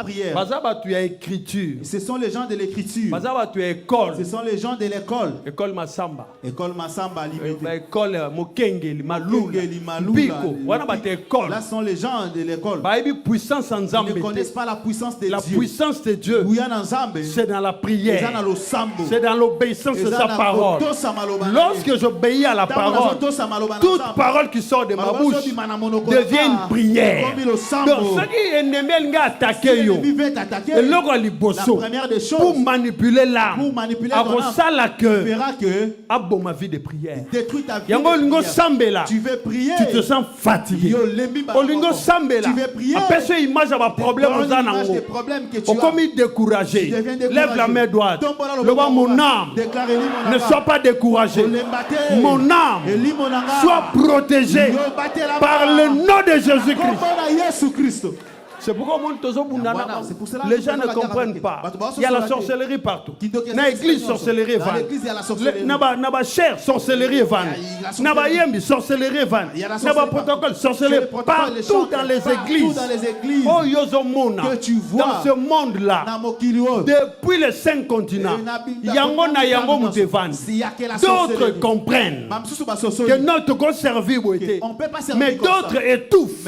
prière. écriture. Ce sont les gens de l'écriture. École. Ce sont les gens de l'école. École Masamba. École Masamba limité. École Mokengeli Malula. Biko. Là sont les gens de l'école. Puissance en Ils ne connaissent pas la puissance de Dieu. La puissance de Dieu, c'est dans la prière. C'est dans l'obéissance de sa parole. Lorsque j'obéis à la parole, toute parole qui sort de ma bouche devient une prière. Donc, ce qui est ennemi a attaqué, pour manipuler l'âme, à que à ma vie de prière. Tu veux prier, tu te sens fatigué. Tu veux prier, après image à problème aux commis découragé. Lève la main droite. Le roi, mon âme, ne sois pas découragé. Mon âme, sois protégée par le nom de Jésus-Christ. C'est pourquoi les gens ne comprennent pas. Il y a la sorcellerie partout. Dans l'église, sorcellerie van. Dans la chair, sorcellerie van. Dans la yembi, sorcellerie van. Dans le protocole, sorcellerie partout dans les églises. Oh, que tu vois dans ce monde-là, depuis les 5 continents, d'autres comprennent que notre God servir, mais d'autres étouffent.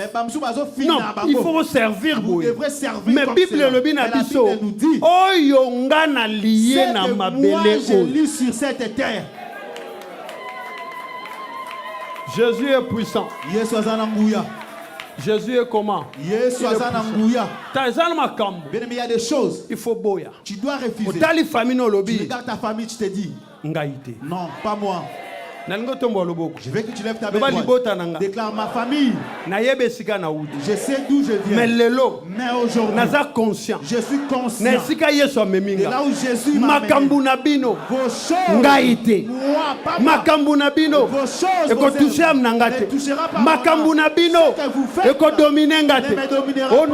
Non, il faut servir. Vous devrez servir. Mais Bible le binabiso. Oh yonga na lié na mabele. Je lis sur cette terre. Jésus est puissant. Jésus est comment? Il y a des choses. Il faut boya. Tu dois refuser. Tu regardes ta famille, tu te dis. Non, pas moi. Je veux que tu lèves ta main. Déclare ma famille. Je sais d'où je viens. Mais aujourd'hui, je suis conscient. Et là où Jésus m'a amené, vos choses, moi, pas moi. Vos choses, ne touchera pas moi. Ce que vous faites, ne me dominera pas. Au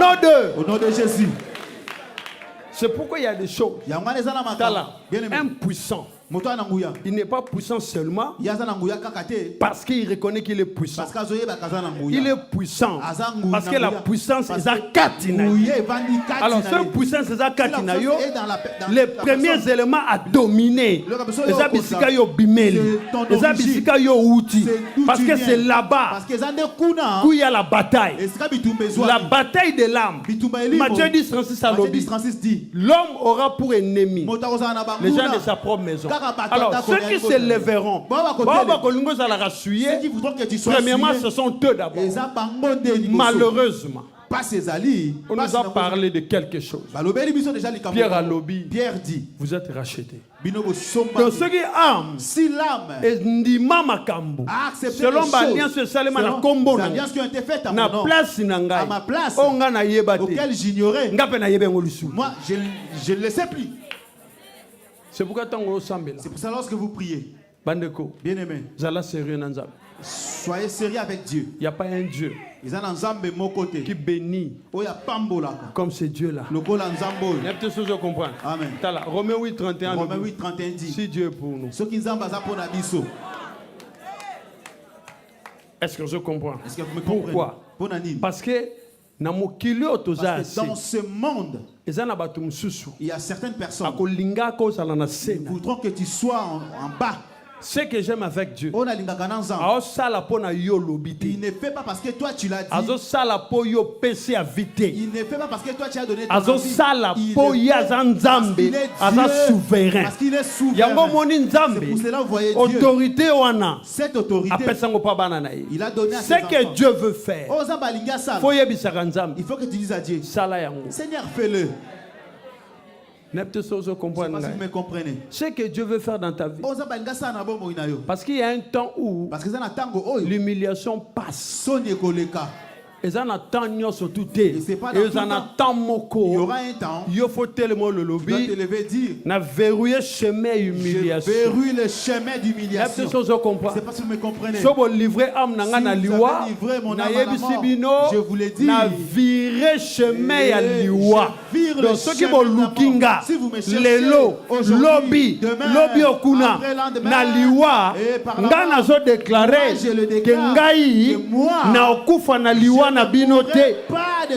nom de Jésus. C'est pourquoi il y a des choses. Impuissant. Il n'est pas puissant seulement parce qu'il reconnaît qu'il est puissant. Il est puissant parce que la puissance est à Katina. Alors, cette puissance est à Katina. Les premiers éléments à dominer, les abisikayo bimeli, les abisikayo outi, parce que c'est là-bas où il y a la bataille. La bataille de l'âme. Matthieu 10:36 dit, l'homme aura pour ennemi les gens de sa propre maison. Alors, ceux qui se lèveront, premièrement, ce sont eux d'abord. Malheureusement, on nous a parlé de quelque chose. Pierre a lobby. Vous êtes rachetés. Donc, ceux qui âment, si l'âme a accepté selon l'alliance qui ont été faites à ma place, auquel j'ignorais, moi, je ne le sais plus. C'est pourquoi c'est pour ça lorsque vous priez, bien-aimés, soyez sérieux avec Dieu. Il n'y a pas un Dieu qui bénit comme ce Dieu-là. Je comprends. Amen. Romains 8:31 dit, si Dieu est pour nous. Est-ce que je comprends? Est-ce que vous me comprenez? Pourquoi? Parce que dans ce monde, il y a certaines personnes qui voudront que tu sois en bas. Ce que j'aime avec Dieu, il ne fait pas parce que toi tu l'as dit. Il ne fait pas parce que toi tu as donné ton avis. Il est souverain. Parce qu'il est souverain. C'est pour cela que vous voyez Dieu. Cette autorité, il a donné à ses enfants. Ce que Dieu veut faire, il faut que tu dises à Dieu, Seigneur, fais-le. Je ne sais pas si vous me comprenez. Ce que Dieu veut faire dans ta vie. Parce qu'il y a un temps où l'humiliation passe. Et ça n'attend pas surtout. Et ça n'attend moko. Il y aura un temps. Il faut tellement le lobby. Tu dois te dire. Na verrouiller chemin d'humiliation. Je verrouille le chemin d'humiliation. C'est pas si vous me comprenez. Si vous livrez âme na liwa. Je vous l'ai dit. Na virer chemin ya liwa. Donc ceux qui vont lookinga. Lelo. Lobby. Lobby okuna. Na liwa. Nga na zo déclarer que ngai na okufa na liwa. eza na bino te.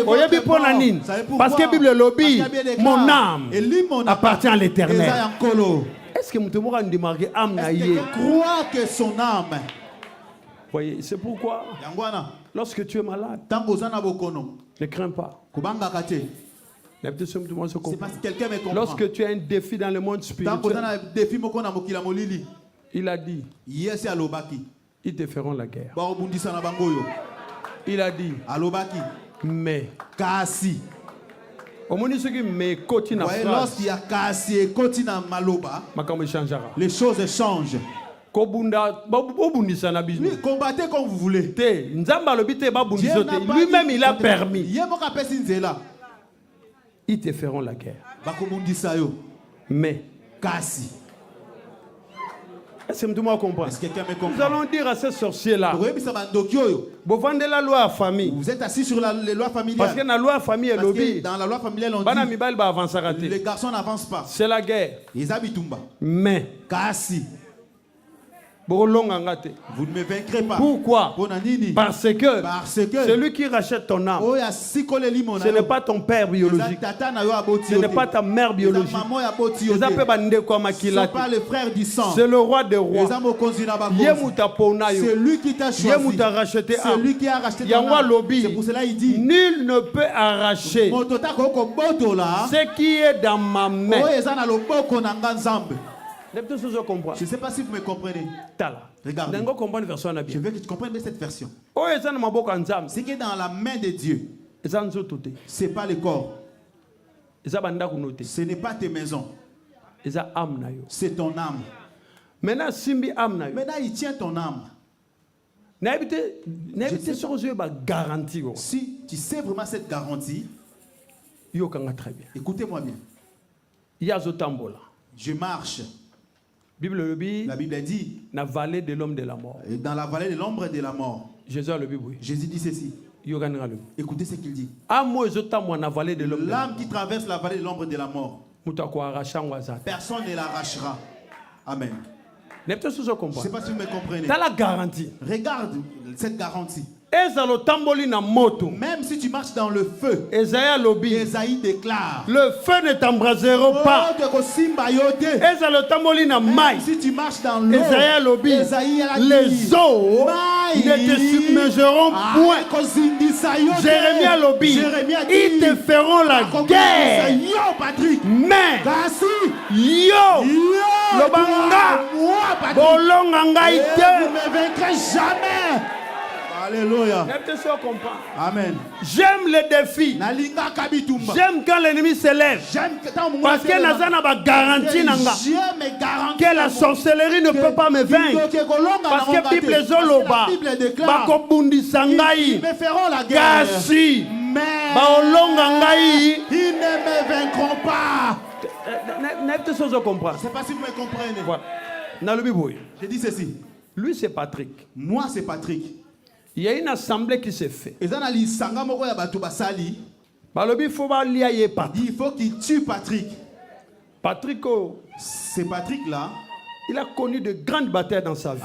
Oyebi pona nini? Parce que Bible lobby, mon âme appartient à l'Éternel. Est-ce que mutu moko ndimaka âme na ye? Crois que son âme. Voyez, c'est pourquoi lorsque tu es malade, ne crains pas. C'est parce que quelqu'un me comprend. Lorsque tu as un défi dans le monde spirituel, il a dit, ils te feront la guerre. Il a dit, mais kasi. Lorsqu'il y a kasi et koti na maloba, les choses changent. Oui, combattez comme vous voulez. Lui-même, il a permis. Ils te feront la guerre. Mais, kasi. Est-ce que quelqu'un me comprend? Nous allons dire à ces sorciers-là, vous vendez la loi à famille. Vous êtes assis sur la loi familiale. Parce que dans la loi familiale, dans la loi familiale, on dit les garçons n'avancent pas. C'est la guerre. Mais, kasi. Vous ne me vaincrez pas. Pourquoi? Parce que celui qui rachète ton âme, ce n'est pas ton père biologique, ce n'est pas ta mère biologique, ce n'est pas le frère du sang, c'est le roi des rois. C'est lui qui t'a choisi, c'est lui qui a racheté ton âme. C'est pour cela il dit, nul ne peut arracher ce qui est dans ma main. Je ne sais pas si vous me comprenez. Regardez. Je veux que tu comprennes cette version. C'est que dans la main de Dieu, ce n'est pas le corps. Ce n'est pas tes maisons. C'est ton âme. Maintenant, il tient ton âme. Si tu sais vraiment cette garantie, écoutez-moi bien. Je marche. La Bible dit dans la vallée de l'ombre de la mort. Et dans la vallée de l'ombre de la mort. Jésus dit ceci. Écoutez ce qu'il dit. L'âme qui traverse la vallée de l'ombre de la mort, personne ne l'arrachera. Amen. Je ne sais pas si vous me comprenez. T'as la garantie. Regarde cette garantie. Même si tu marches dans le feu, Esaïe déclare, le feu ne t'embrasera pas. Même si tu marches dans l'eau, les eaux ne te submergeront point. Jérémie ils te feront la guerre. Mais yo lobanga bolonga ngai te, vous ne me vaincrez jamais. Alléluia. Amen. J'aime les défis. J'aime quand l'ennemi s'élève. Parce que Nazana va garantir que la sorcellerie ne peut pas me vaincre. Parce que Bible Zoloba ils me feront la guerre. Mais ils ne me vaincront pas. Je ne sais pas si vous me comprenez. Je dis ceci. Lui c'est Patrick. Moi c'est Patrick. Il y a une assemblée qui s'est faite. Il faut qu'il tue Patrick. Patrick, c'est Patrick là. Il a connu de grandes batailles dans sa vie.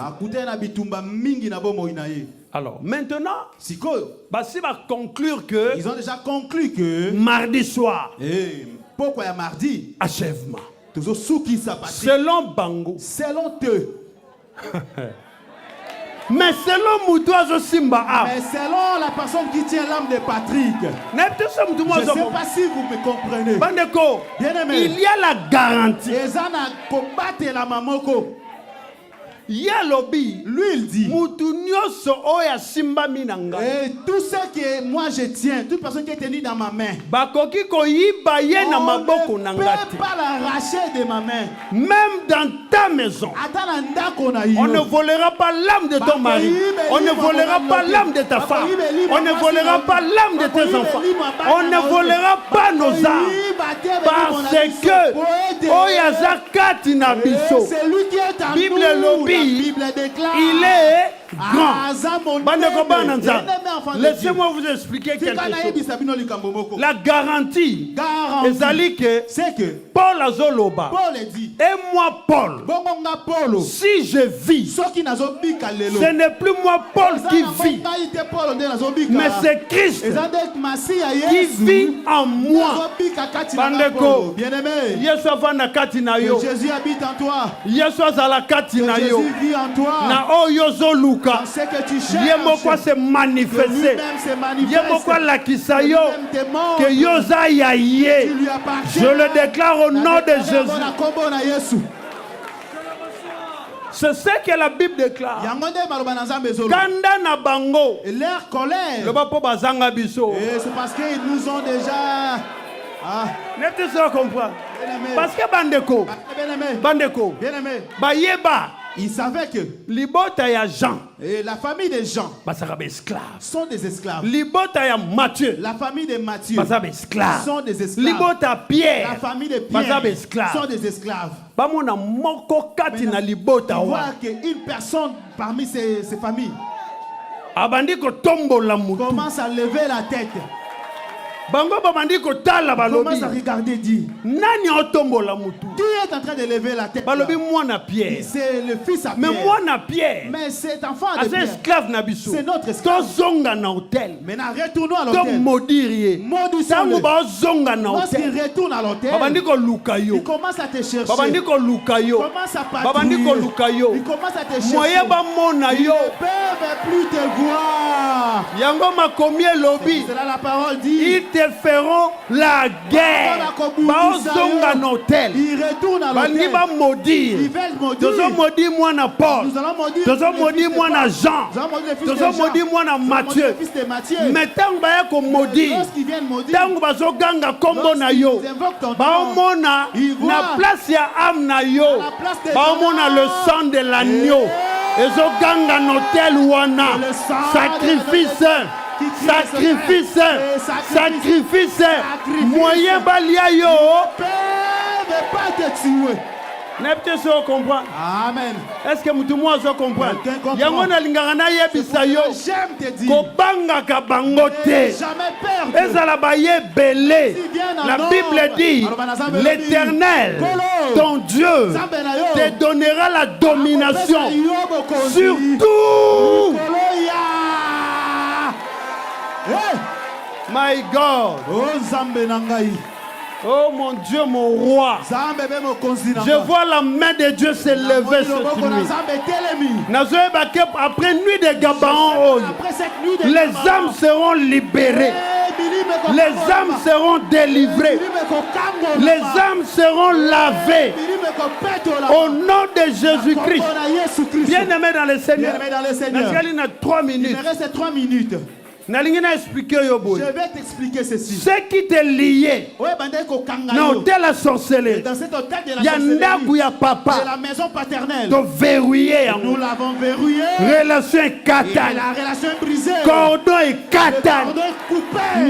Alors maintenant, ils ont déjà conclu que mardi soir, pourquoi il y a mardi achèvement. Selon Bango, selon eux. Mais selon Moutoise Simba, mais selon la personne qui tient l'âme de Patrick, je ne sais pas si vous me comprenez. Il y a la garantie. Yalobi, lui il dit, et tout ce que moi je tiens, toute personne qui est tenue dans ma main, on ne peut pas l'arracher de ma main. Même dans ta maison, on ne volera pas l'âme de ton mari, on ne volera pas l'âme de ta femme, on ne volera pas l'âme de tes enfants, on ne volera pas nos âmes. Parce que c'est lui qui est en Bible lobby, Bible déclare, il est grand. Laissez-moi vous expliquer quelque chose. La garantie, c'est que Paul Azoloba et moi Paul, si je vis, ce n'est plus moi Paul qui vit, mais c'est Christ qui vit en moi. Bandeko, Yesu avanda kati na yo. Jésus habite en toi. Yesu azala kati na yo. Jésus vit en toi. Na oyo zoluka. Ce que tu cherches. Yemoko se manifester. Yemoko lakisa yo. Que yoza ya ye. Je le déclare au nom de Jésus. C'est ce que la Bible déclare. Kanda na bango. Leur colère. Le bapo bazanga biso. C'est parce qu'ils nous ont déjà. N'est-ce pas comprendre? Parce que Bandeko, Bayeba, il savait que Libota ya Jean, et la famille des Jean sont des esclaves. Libota ya Matthieu, la famille de Matthieu sont des esclaves. Libota Pierre, la famille de Pierre sont des esclaves. Bamona moko kati na libota wa. On voit qu'une personne parmi ces familles commence à lever la tête. Commence à regarder, dit Nani otombola mutu? Qui est en train de lever la tête? Pierre. C'est le fils à Pierre. Mais moi na Pierre. Mais cet enfant de Pierre. C'est notre esclave. Maintenant retournons à l'hôtel. Lorsqu'il retourne à l'hôtel, il commence à te chercher. Il commence à patrouiller. Il commence à te chercher. Ils ne peuvent plus te voir. C'est là la parole dit. Ils te feront la guerre. Ils retournent à l'hôtel. Ils veulent maudire. Nous allons maudire moi na Paul. Nous allons maudire moi na Jean. Nous allons maudire moi na Matthieu. Mais tant que vous maudire, tant que vous ganga kombo na yo, baomona na place ya âme na yo, baomona le sang de l'agneau. Ezo ganga notel wana sacrifice. Sacrifice, moyen balia yo. Ne pas te tuer. N'est-ce pas comprendre? Amen. Est-ce que tout le monde comprend? Yangona lingana yebisa yo. Kobanga kabangote. Jamais perdre. Ezala baye belé. La Bible dit l'Éternel, ton Dieu, te donnera la domination sur tout. My God. Oh mon Dieu, mon roi. Je vois la main de Dieu s'élever cette nuit. Après nuit de Gabaon, les âmes seront libérées. Les âmes seront délivrées. Les âmes seront lavées. Au nom de Jésus-Christ. Bien-aimé dans le Seigneur. Il y a 3 minutes. Il me reste 3 minutes. Je vais t'expliquer ceci. Ce qui t'est lié dans l'hôtel à sorcellerie, il y a un papa, la maison paternelle. Verrouillé. Nous l'avons verrouillé. Relation est katane. La relation est brisée. Cordon est katane.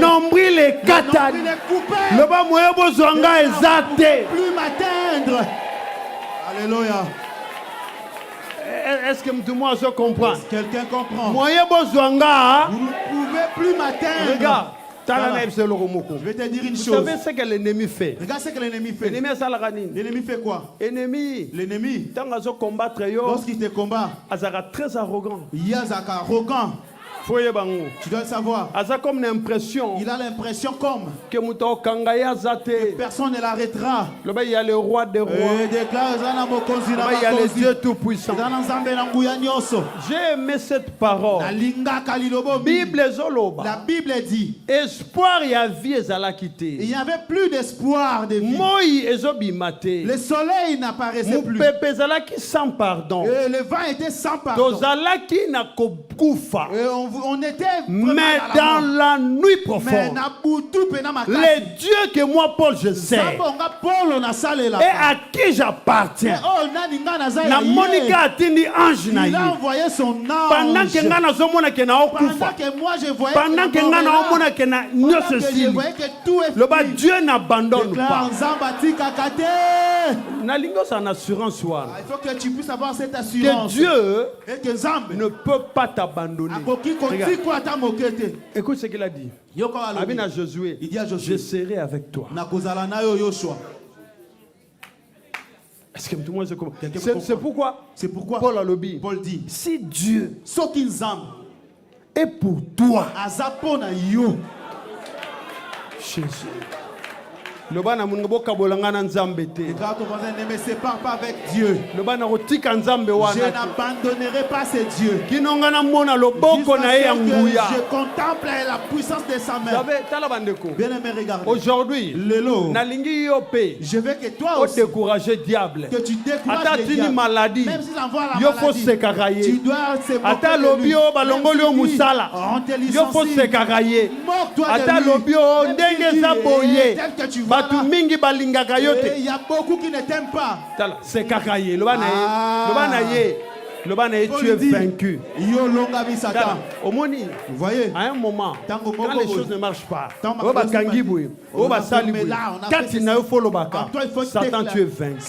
Nombril est katane. Le bas moyen bozonga est zaté. Plus m'atteindre. Alléluia. Est-ce que tout le monde comprend? Quelqu'un comprend? Moyen bozonga. Vous ne pouvez plus m'atteindre. Regarde. Je vais te dire une chose. Vous savez ce que l'ennemi fait? Regarde ce que l'ennemi fait. L'ennemi fait quoi? L'ennemi, lorsqu'il te combat, très arrogant. Il est arrogant. Tu dois le savoir. Il a l'impression comme que personne ne l'arrêtera. Il y a le roi des rois. Il y a le Dieu tout-puissant. J'ai aimé cette parole. La Bible dit espoir et vie quitté. Il n'y avait plus d'espoir de vie. Le soleil n'apparaissait plus. Sans pardon. Et le vent était sans pardon. On était mais dans la nuit profonde, les dieux que moi Paul je sais et à qui j'appartiens, la Monica atteint ange na il a envoyé son ange pendant que nga nazomona ke na okufa, pendant que nga naomona ke na nyose sili, le bas Dieu n'abandonne pas. Nalingos en assurance. Il faut que tu puisses avoir cette assurance. Que Dieu et que Zambé ne peut pas t'abandonner. Écoute ce qu'il a dit. Abin à Josué. Il dit à Josué, je serai avec toi. Est-ce que tout le monde se comprend? C'est pourquoi Paul dit, si Dieu est pour toi, Jésus. Le bana mungo kabolanga na nzambe te. Ne me sépare pas avec Dieu. Le bana rotika nzambe wana. Je n'abandonnerai pas ce Dieu. Kinonga na mona loboko na ye nguya. Je contemple la puissance de sa main. Bien-aimé, regarde. Aujourd'hui, nalingi yope. Je veux que toi aussi décourager diable. Que tu décourages le diable. Maladie. Même si j'envoie la maladie. Tu dois se moquer ata lobio balongolio musala. Yo faut se karaye. Ata lobio ndenge za boye. Il y a beaucoup qui ne t'aiment pas. C'est kakaye. Le banaye, tu es vaincu. Au moins, vous voyez, à un moment, quand les choses ne marchent pas, Satan, tu es vaincu.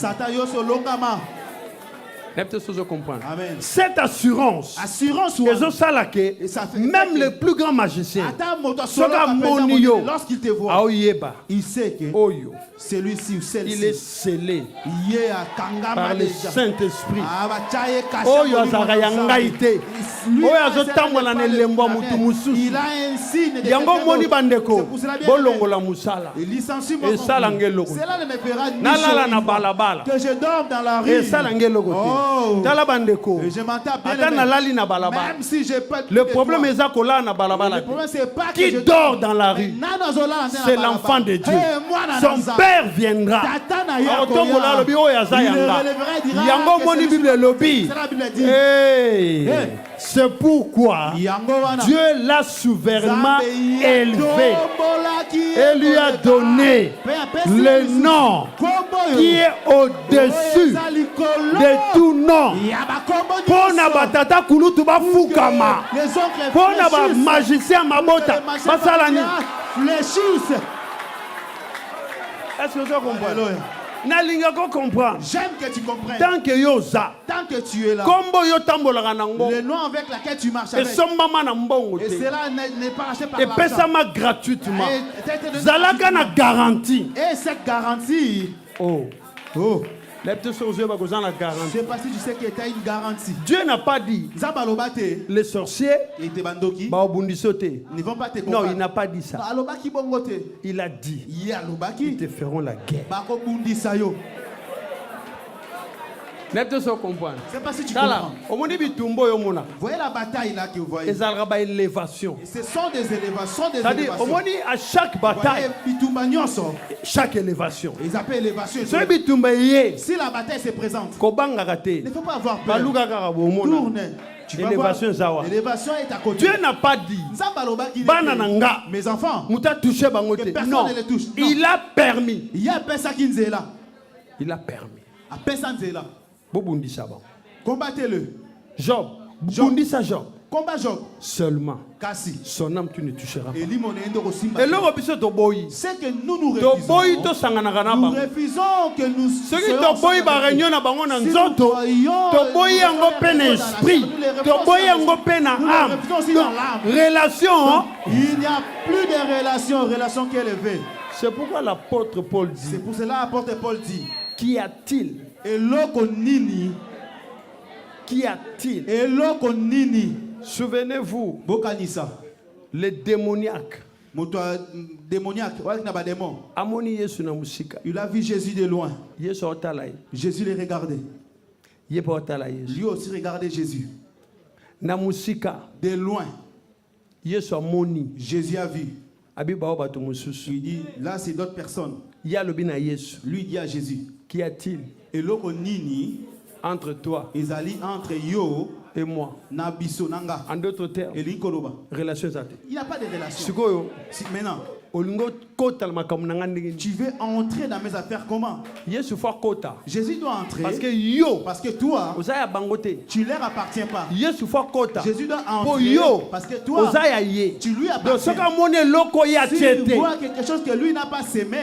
Amen. Cette assurance, même les plus grands magiciens, lorsqu'il te voit, il sait que celui-ci ou celle-ci, il est scellé par le Saint-Esprit. Il a un signe de cela ne me fera ni que je dorme dans la rue. Oh. Et je m'entends bien. Même si j'ai pas le problème est qui dort dans la rue, c'est l'enfant de Dieu. Son père viendra. C'est pourquoi Dieu l'a souverainement élevé et lui a donné le nom qui est au-dessus de tout nom. Pour batata kulutu ba fukama. Pour ba magicien mabota. Basalani. Est-ce que vous comprenez? J'aime que tu comprennes. Tant que yoza, tant que tu es là, le nom avec lequel tu marches avec, et cela n'est pas acheté par l'argent, gratuitement. Zalaka na garantie. Et cette garantie, c'est parce que tu sais qu'il y a une garantie. Dieu n'a pas dit les sorciers ne vont pas te combattre. Non, il n'a pas dit ça. Il a dit ils te feront la guerre. C'est pas si tu comprends. Vous voyez la bataille là que vous voyez. Ce sont des élévations, c'est-à-dire, à chaque bataille, chaque élévation. Ils appellent élévation. Si la bataille se présente, il ne faut pas avoir peur. Tourne. L'élévation est à côté. Dieu n'a pas dit mes enfants, que personne ne les touche. Non. Il a permis. Il y a personne qui est là. Il a permis. Personne n'est là. Combattez-le. Job. Combat Job. Seulement. Kasi. Son âme tu ne toucheras pas. Et c'est que nous refusons. Nous refusons que nous relation. Il n'y a plus de relation qui est élevée. C'est pourquoi l'apôtre Paul dit. C'est pour cela l'apôtre Paul dit. Qu'y a-t-il? Qu'y a-t-il? Souvenez-vous, les démoniaques. Il a vu Jésus de loin. Jésus les regardait. Lui aussi regardait Jésus. De loin. Jésus a vu. Il dit, là c'est d'autres personnes. Lui dit à Jésus. Qu'y a-t-il entre toi entre yo et moi? En d'autres termes, relation. Il n'y a pas de relation. Maintenant, Tu veux entrer dans mes affaires comment? Jésus doit entrer. Parce que toi, tu ne leur appartiens pas. Jésus doit entrer. Parce que toi, tu lui appartiens. Si tu vois quelque chose que lui n'a pas semé,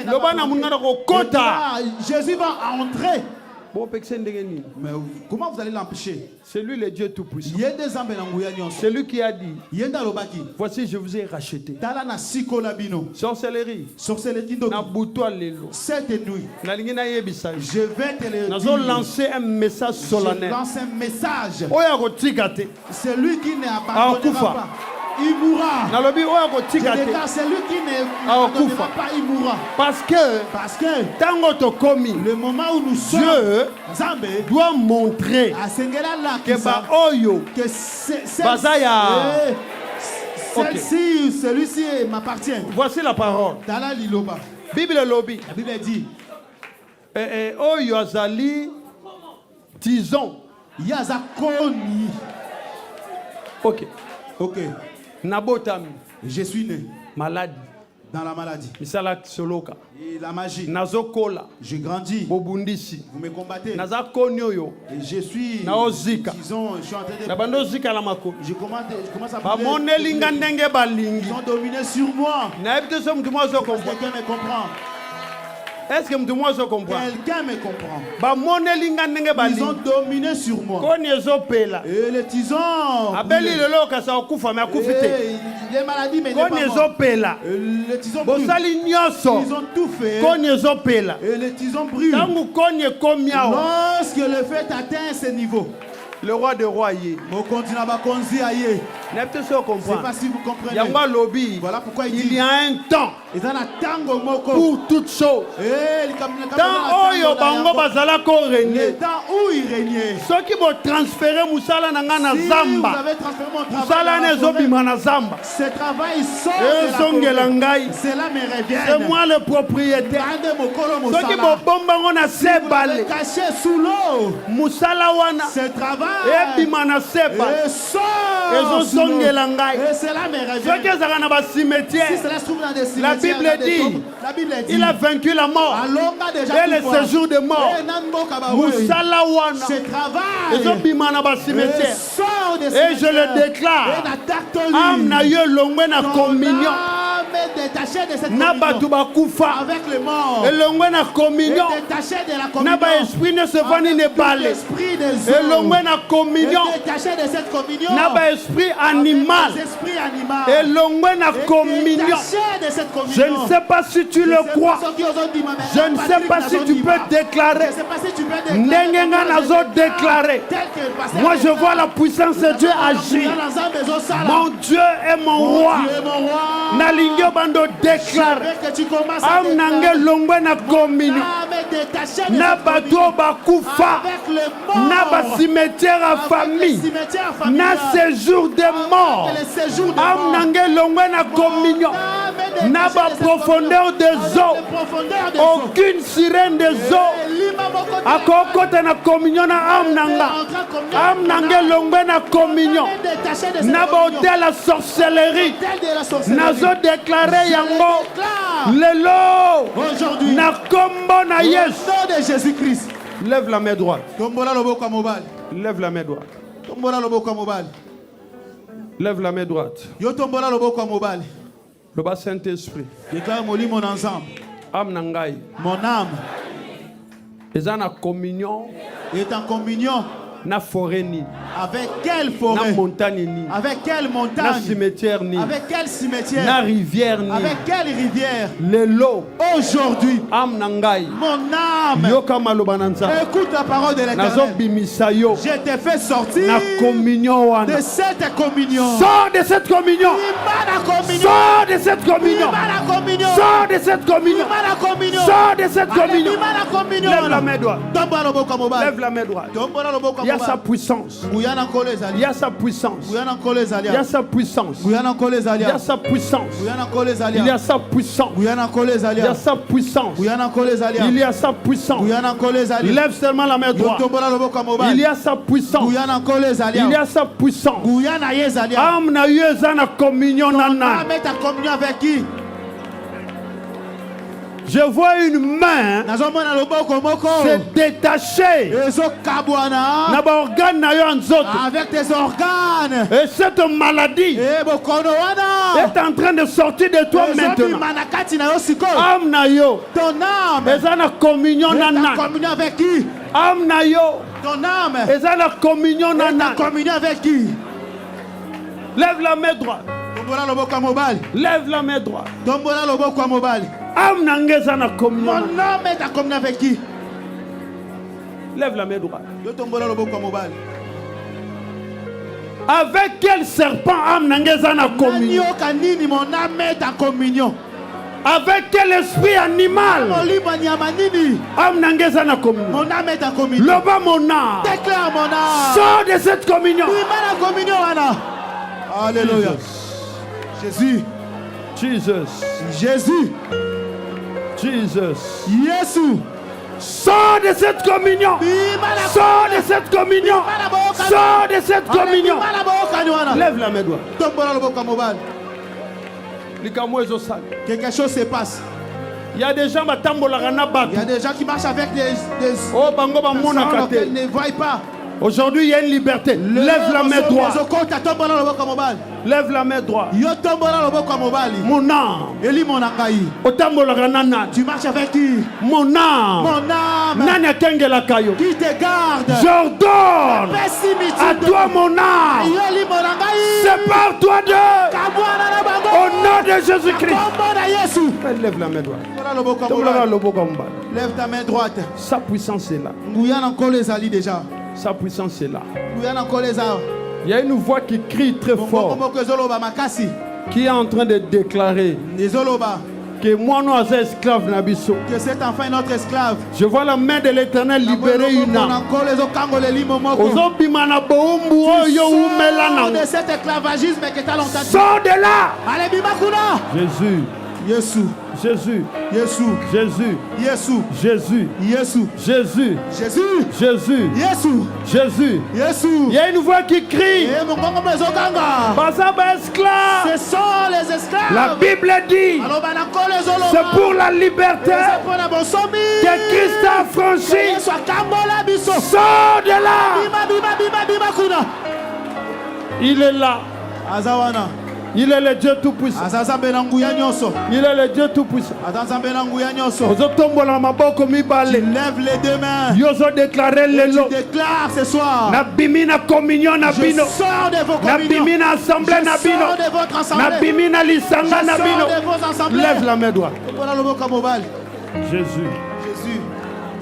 Jésus va entrer. Mais comment vous allez l'empêcher? C'est lui le Dieu Tout-Puissant. C'est lui qui a dit, voici je vous ai racheté. Sorcellerie. Cette nuit, je vais te le dire. Lancer un message solennel. Je lance un message. Celui qui n'abandonnera pas, il mourra. Je déclare, celui qui n'abandonnera pas, il mourra. Parce que le moment où nous sommes, Dieu doit montrer que celui-ci m'appartient. Voici la parole. La Bible lobby. La Bible dit Oyo azali tison. Yazakoni. Ok. Nabotami. Je suis né. Malade. Dans la maladie. Misala soloka. Et la magie. Nazokola. Je grandis. Bobundisi. Vous me combattez. Nazakonyoyo. Et je suis. Naozika. Je suis en train de. Nabandozika la mako. Je commence à. Ils ont dominé sur moi. Quelqu'un me comprend. Est-ce que tu comprends? Quelqu'un me comprend. Ils ont dominé sur moi. Et les tisons. Les maladies, mais les tisons brûlent. Ils ont tout fait. Et les tisons brûlent. Lorsque le feu atteint ce niveau, le roi des rois y est. Je sais pas si vous comprenez. Voilà pourquoi il y a un temps pour toutes choses. Le temps où il régnait. Ceux qui vont transférer Moussala Nangana Zamba. Ce travail sort de la communauté. Cela me revient. C'est moi le propriétaire. Ceux qui vont bomber caché sous l'eau. Moussala Wana. Ce travail. Et sort. Et cela me revient. Ceux qui sont dans le cimetière. La Bible dit, il a vaincu la mort et le séjour de mort. Moussala Wana. Ce travail et je le déclare. Amna yo longwe na communion. Nabatuba kufa. Avec le mort. Et longwe na communion. Naba esprit ne se vani ne balé. Et longwe na communion. Naba esprit animal. Et longwe na communion. Je ne sais pas si tu le crois. Je ne sais pas si tu peux déclarer. Nengenga nazo déclarer. Moi je vois la puissance de Dieu agir. Mon Dieu est mon roi. Nalingyo bando déclare. Am nange longwe na communion. Na bato bakufa. Na ba cimetière à famille. Na séjour de mort. Am nange longwe na communion. Na ba profondeur des eaux. Aucune sirène des eaux. Akokota na communion na am nanga. Am nange longwe na communion. Na ba hôtel la sorcellerie. Nazo déclaré yango. Lelo. Aujourd'hui. Na kombo na Yesu. Au nom de Jésus-Christ. Lève la main droite. Tombola loboko mobile. Lève la main droite. Tombola loboko mobile. Lève la main droite. Yo tombola loboko mobile. Le bas Saint-Esprit. Déclare mon ensemble. Âme nangai. Mon âme. Ils en communion. Est en communion. Na forêt ni. Avec quelle forêt? Na montagne ni. Avec quelle montagne? Na cimetière ni. Avec quelle cimetière? Na rivière ni. Avec quelle rivière? Le lot. Aujourd'hui. Am nangai. Mon âme. Yoka malobananza. Écoute la parole de l'Éternel. Nazo bimisayo. Je t'ai fait sortir. Na communion wana. De cette communion. Sors de cette communion. Sors de cette communion. Sors de cette communion. Sors de cette communion. Lève la main droite. Lève la main droite. Il y a sa puissance. Il y a sa puissance. Il y a sa puissance. Il y a sa puissance. Il y a sa puissance. Il y a sa puissance. Il y a sa puissance. Lève seulement la main droite. Il y a sa puissance. Il y a sa puissance. Am na yeza na communion nana. Ta communion avec qui? Je vois une main se détacher avec tes organes. Et cette maladie est en train de sortir de toi maintenant. Âme na yo. Ton âme est en communion avec qui? Âme na yo. Ton âme est en communion avec qui? Lève la main droite. Lève la main droite. Mon âme est en communion avec qui? Lève la main droite. Avec quel serpent âme est en communion? Mon âme est en communion. Avec quel esprit animal âme est en communion? Mon âme est en communion. Loba mon âme. Déclare mon âme. Sors de cette communion. Alléluia. Jésus. Jesus. Jésus. Jesus. Jésus. Sors de cette communion. Sors de cette communion. Sors de cette communion. Lève la main droite. Quelque chose se passe. Il y a des gens qui marchent avec des personnes qui ne voient pas. Aujourd'hui, il y a une liberté. Lève la main droite. Lève la main droite. Mon âme. Tu marches avec qui? Mon âme. Qui te garde? J'ordonne à toi, mon âme. Sépare-toi d'eux. Au nom de Jésus-Christ. Lève la main droite. Lève ta main droite. Sa puissance est là. Déjà. Sa puissance est là. Il y a une voix qui crie très fort, qui est en train de déclarer que moi nous sommes esclaves. Que cet enfant est notre esclave. Je vois la main de l'Éternel libérer une âme. De cet esclavagisme que tu as longtemps. Sors de là. Jésus. Jésus. Jésus. Jésus. Jésus. Jésus. Jésus. Jésus. Jésus. Jésus. Jésus. Jésus. Jésus. Jésus. Il y a une voix qui crie. Ce sont les esclaves. La Bible dit c'est pour la liberté que Christ a franchi. Sors de là. Il est là. Il est le Dieu Tout-Puissant. Il est le Dieu Tout-Puissant. Lève les deux mains. Tu déclares ce soir. Je sors de vos communions. Je sors de votre assemblée. Je sors de vos assemblées. Lève la main droite. Jésus.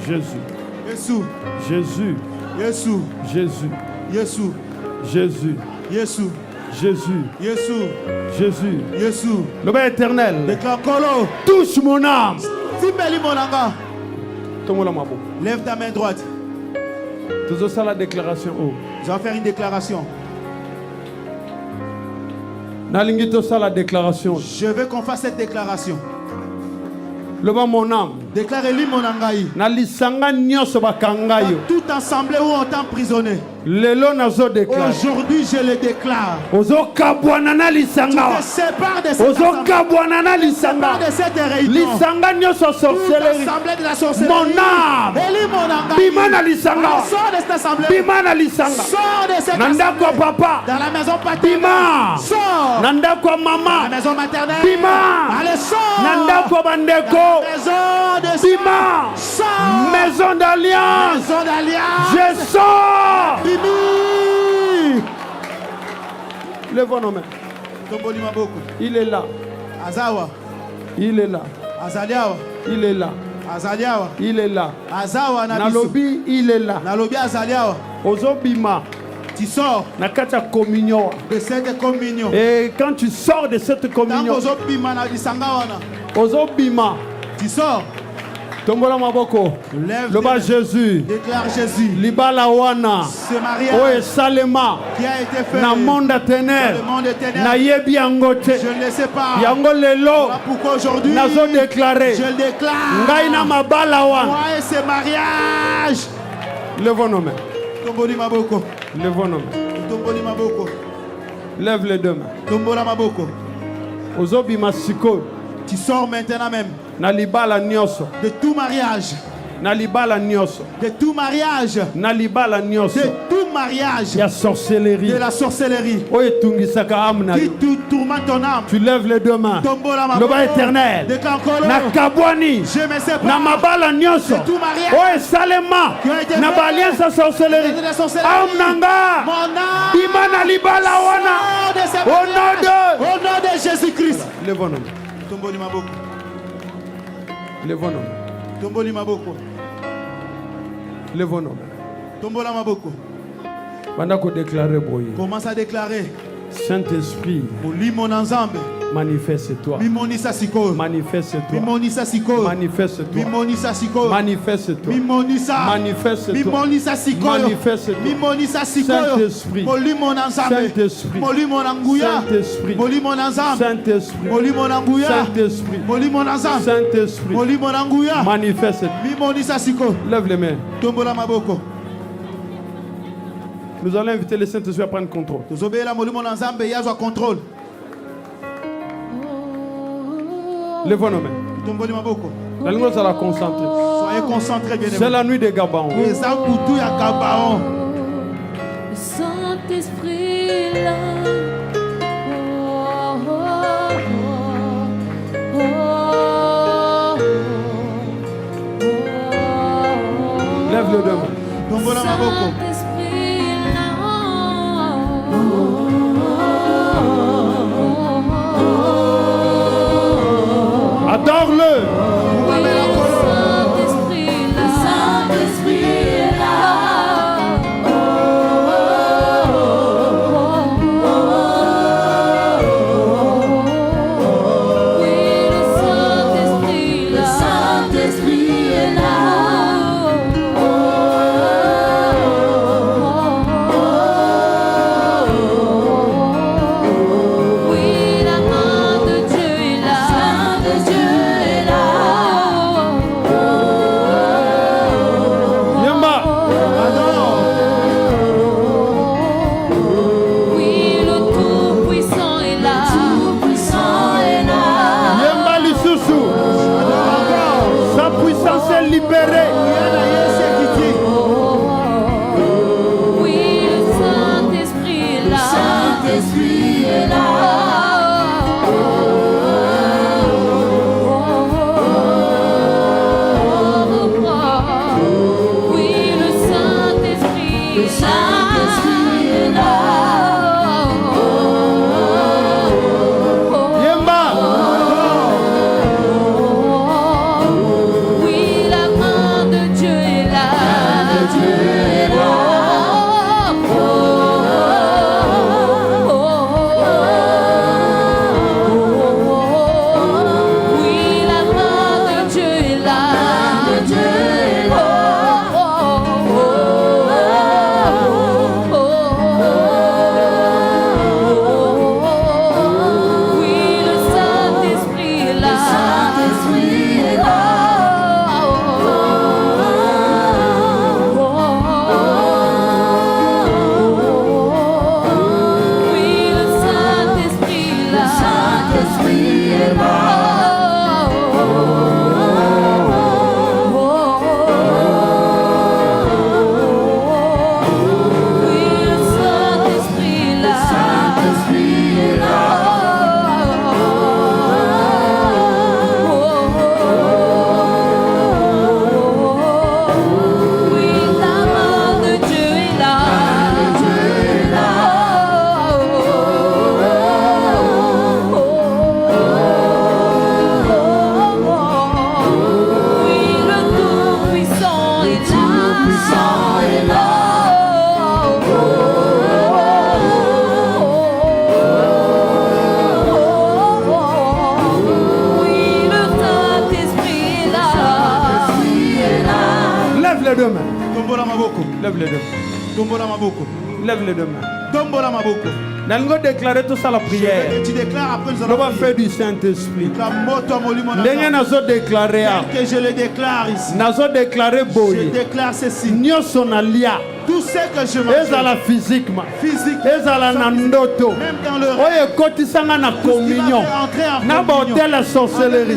Jésus. Jésus. Jésus. Jésus. Jésus. Jésus. Jésus. Jésus. Jésus. Jésus. Jésus. Jésus. Jésus. Le Père éternel. Déclare Kolo. Touche mon âme. Lève ta main droite. Tout ça la déclaration. Je vais faire une déclaration. La déclaration. Je veux qu'on fasse cette déclaration. Le bas mon âme. Déclarez-lui mon angaï. Tout assemblée où on t'a emprisonné. Aujourd'hui je le déclare. Tu te sépares de cette réunion. Toute assemblée de la sorcellerie. Mon âme. Sors de cette assemblée. Sors de cette assemblée. Dans la maison paternelle. Sors. Dans la maison maternelle. Allez, sors. Maison d'alliance. Je sors. Lève nos mains. Il est là. Azawa. Il est là. Azaliawa. Il est là. Azaliawa. Il est là. Azawa Nalobi, il est là. Nalobi Azaliawa. Ozobima. Tu sors de cette communion. Et quand tu sors de cette communion, tu sors. Lève le bas Jésus. Déclare Jésus. Libala wana. Ce mariage salema. Qui a été fait na monde ténèbres. Na yebi yangote. Je ne le sais pas. Yango lelo. Pourquoi aujourd'hui? Nazo déclaré. Je le déclare. Ngai na mabala wana. Moi et ce mariage. Lève nos mains. Tomboli maboko. Lève nos mains. Tomboli maboko. Lève les deux mains. Tombola maboko. Ozobi masiko. Tu sors maintenant même. Nalibala nyoso. De tout mariage. Nalibala nyoso. De tout mariage. Nalibala nyoso. De tout mariage. Il y a sorcellerie. De la sorcellerie. Qui tourmente ton âme. Tu lèves les deux mains. Le bas éternel. Na kabwani. Na mabala nyoso. Oye salema. Na balienza sorcellerie. Am nanga. Imana libala wana. Au nom de Jésus-Christ. Lève-nous. Tomboli maboko. Lève-nous. Tomboli maboko. Lève-nous. Tombola maboko. Commence à déclarer. Saint-Esprit, manifeste-toi. Manifeste-toi. Manifeste-toi. Manifeste-toi. Manifeste-toi. Saint-Esprit. Saint-Esprit. Saint-Esprit. Saint-Esprit. Manifeste-toi. Lève les mains. Nous allons inviter le Saint-Esprit à prendre contrôle. Lève nos mains. La nuit sera concentrée. Soyez concentrés, bien aimés. C'est la nuit de Gabaon. Le Saint-Esprit là. Lève le deux mains. Adore-le. Lève les deux mains. Lève les deux mains. Tombola maboko. Nalgo déclarer tout ça la prière. Tu déclares après nous On allons va faire du Saint-Esprit. Tel que je le déclare ici. Je déclare ceci. Tout ce que je mange. Physiquement. Même dans le rêve. Na communion. Na bordel la sorcellerie.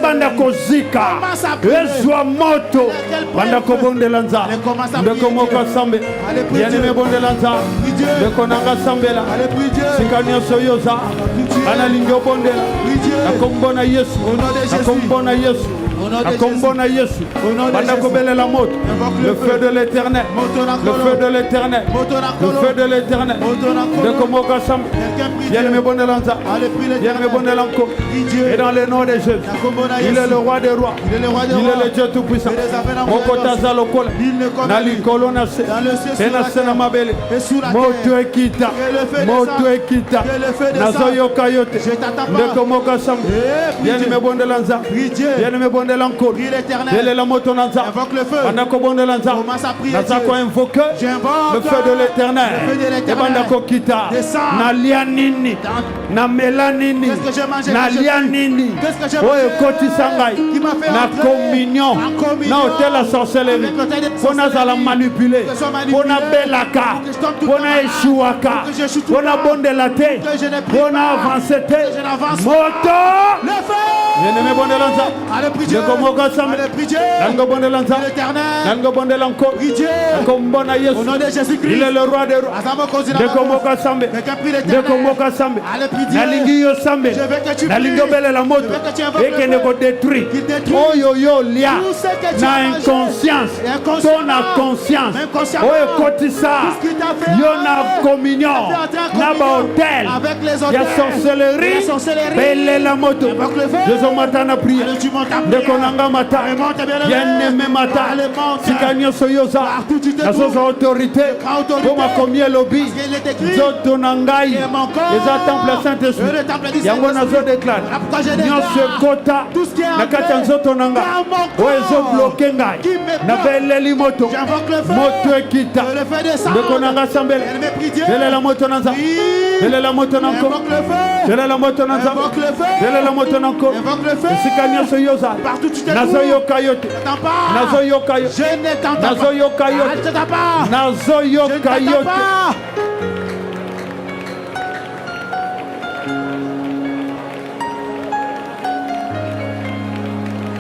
Banda kozika. Ezwa moto. Banda kobonde lanza. De komoka sambe. Bien-aimé bonde lanza. De konanga sambela. Sikanya soyoza. Ana lingo bonde. Akombona Yesu. Akombona Yesu. Akombona Yesu. Banda kobele la moto. Le feu de l'Éternel. Le feu de l'Éternel. Le feu de l'Éternel. De komoka sambe. Bien-aimé bonde lanza. Bien-aimé bonde lanko. Et dans le nom de Jésus. Il est le roi des rois. Il est le Dieu tout-puissant. Mokotaza lokola. Nali kolona se. Ena sena mabele. Moto ekita. Moto ekita. Nazo yoka yote. Ndeko moka sam. Bien-aimé bonde lanza. Bien-aimé bonde lanko. Il est la moto lanza. Bandako bonde lanza. Nazako invoque le feu de l'Éternel. Et bandako kita. Na lianini. Na melanini. Na lianini. Oye koti sangai. Na communion. Na hôtel la sorcellerie. On a la manipuler. On a belaka. On a échouaka. On a bondé la tête. On a avancé tête. Moto. Le feu. Bien-aimé bonde lanza. Allez prier. Allez prier. Nango bonde lanza. Nango bonde lanko. Kombona Yesu. Au nom de Jésus-Christ. Il est le roi des rois. De komoka sambe. De komoka sambe. Nalingi yo sambe. Nalingo bele la moto. Et que ne go détruit. Oh yo yo lia. Na inconscience. Ton a conscience. Oh kotisa. Yo na communion. Na ba hôtel. Ya sorcellerie. Bele la moto. Je matana prier. De konanga mata. Bien-aimé mata. Sikanyo soyoza. Na sosa autorité. Koma komie lobby. Zoto nangai. Eza temple Saint-Esprit. Yango nazo déclare. Nyonso kota. Na kata nzoto nanga. Oezo bloqué ngai. Na beleli moto. Moto ekita. De konanga sambele. Bele la moto nanza. Bele la moto nanko. Bele la moto nanza. Bele la moto nanko. Sikanya soyoza. Nazo yokayote. Nazo yokayote. Je ne t'entends pas. Nazo yokayote. Nazo yokayote.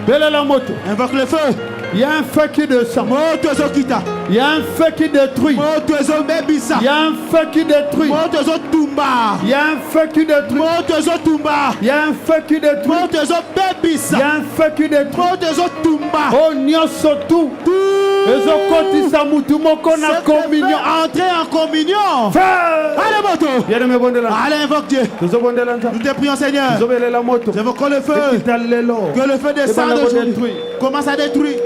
Belle la moto. Invoque le feu. Il y a un feu qui descend. Il y a un feu qui détruit. Il y a un feu qui détruit. Il y a un feu qui détruit. Il y a un feu qui détruit. Il y a un feu qui détruit. Oh nyoso tout. Ezokotisa mutu moko na communion. Entrer en communion. Allez moto. Allez invoque Dieu. Nous te prions Seigneur. J'invoque le feu. Que le feu descende aujourd'hui. Commence à détruire.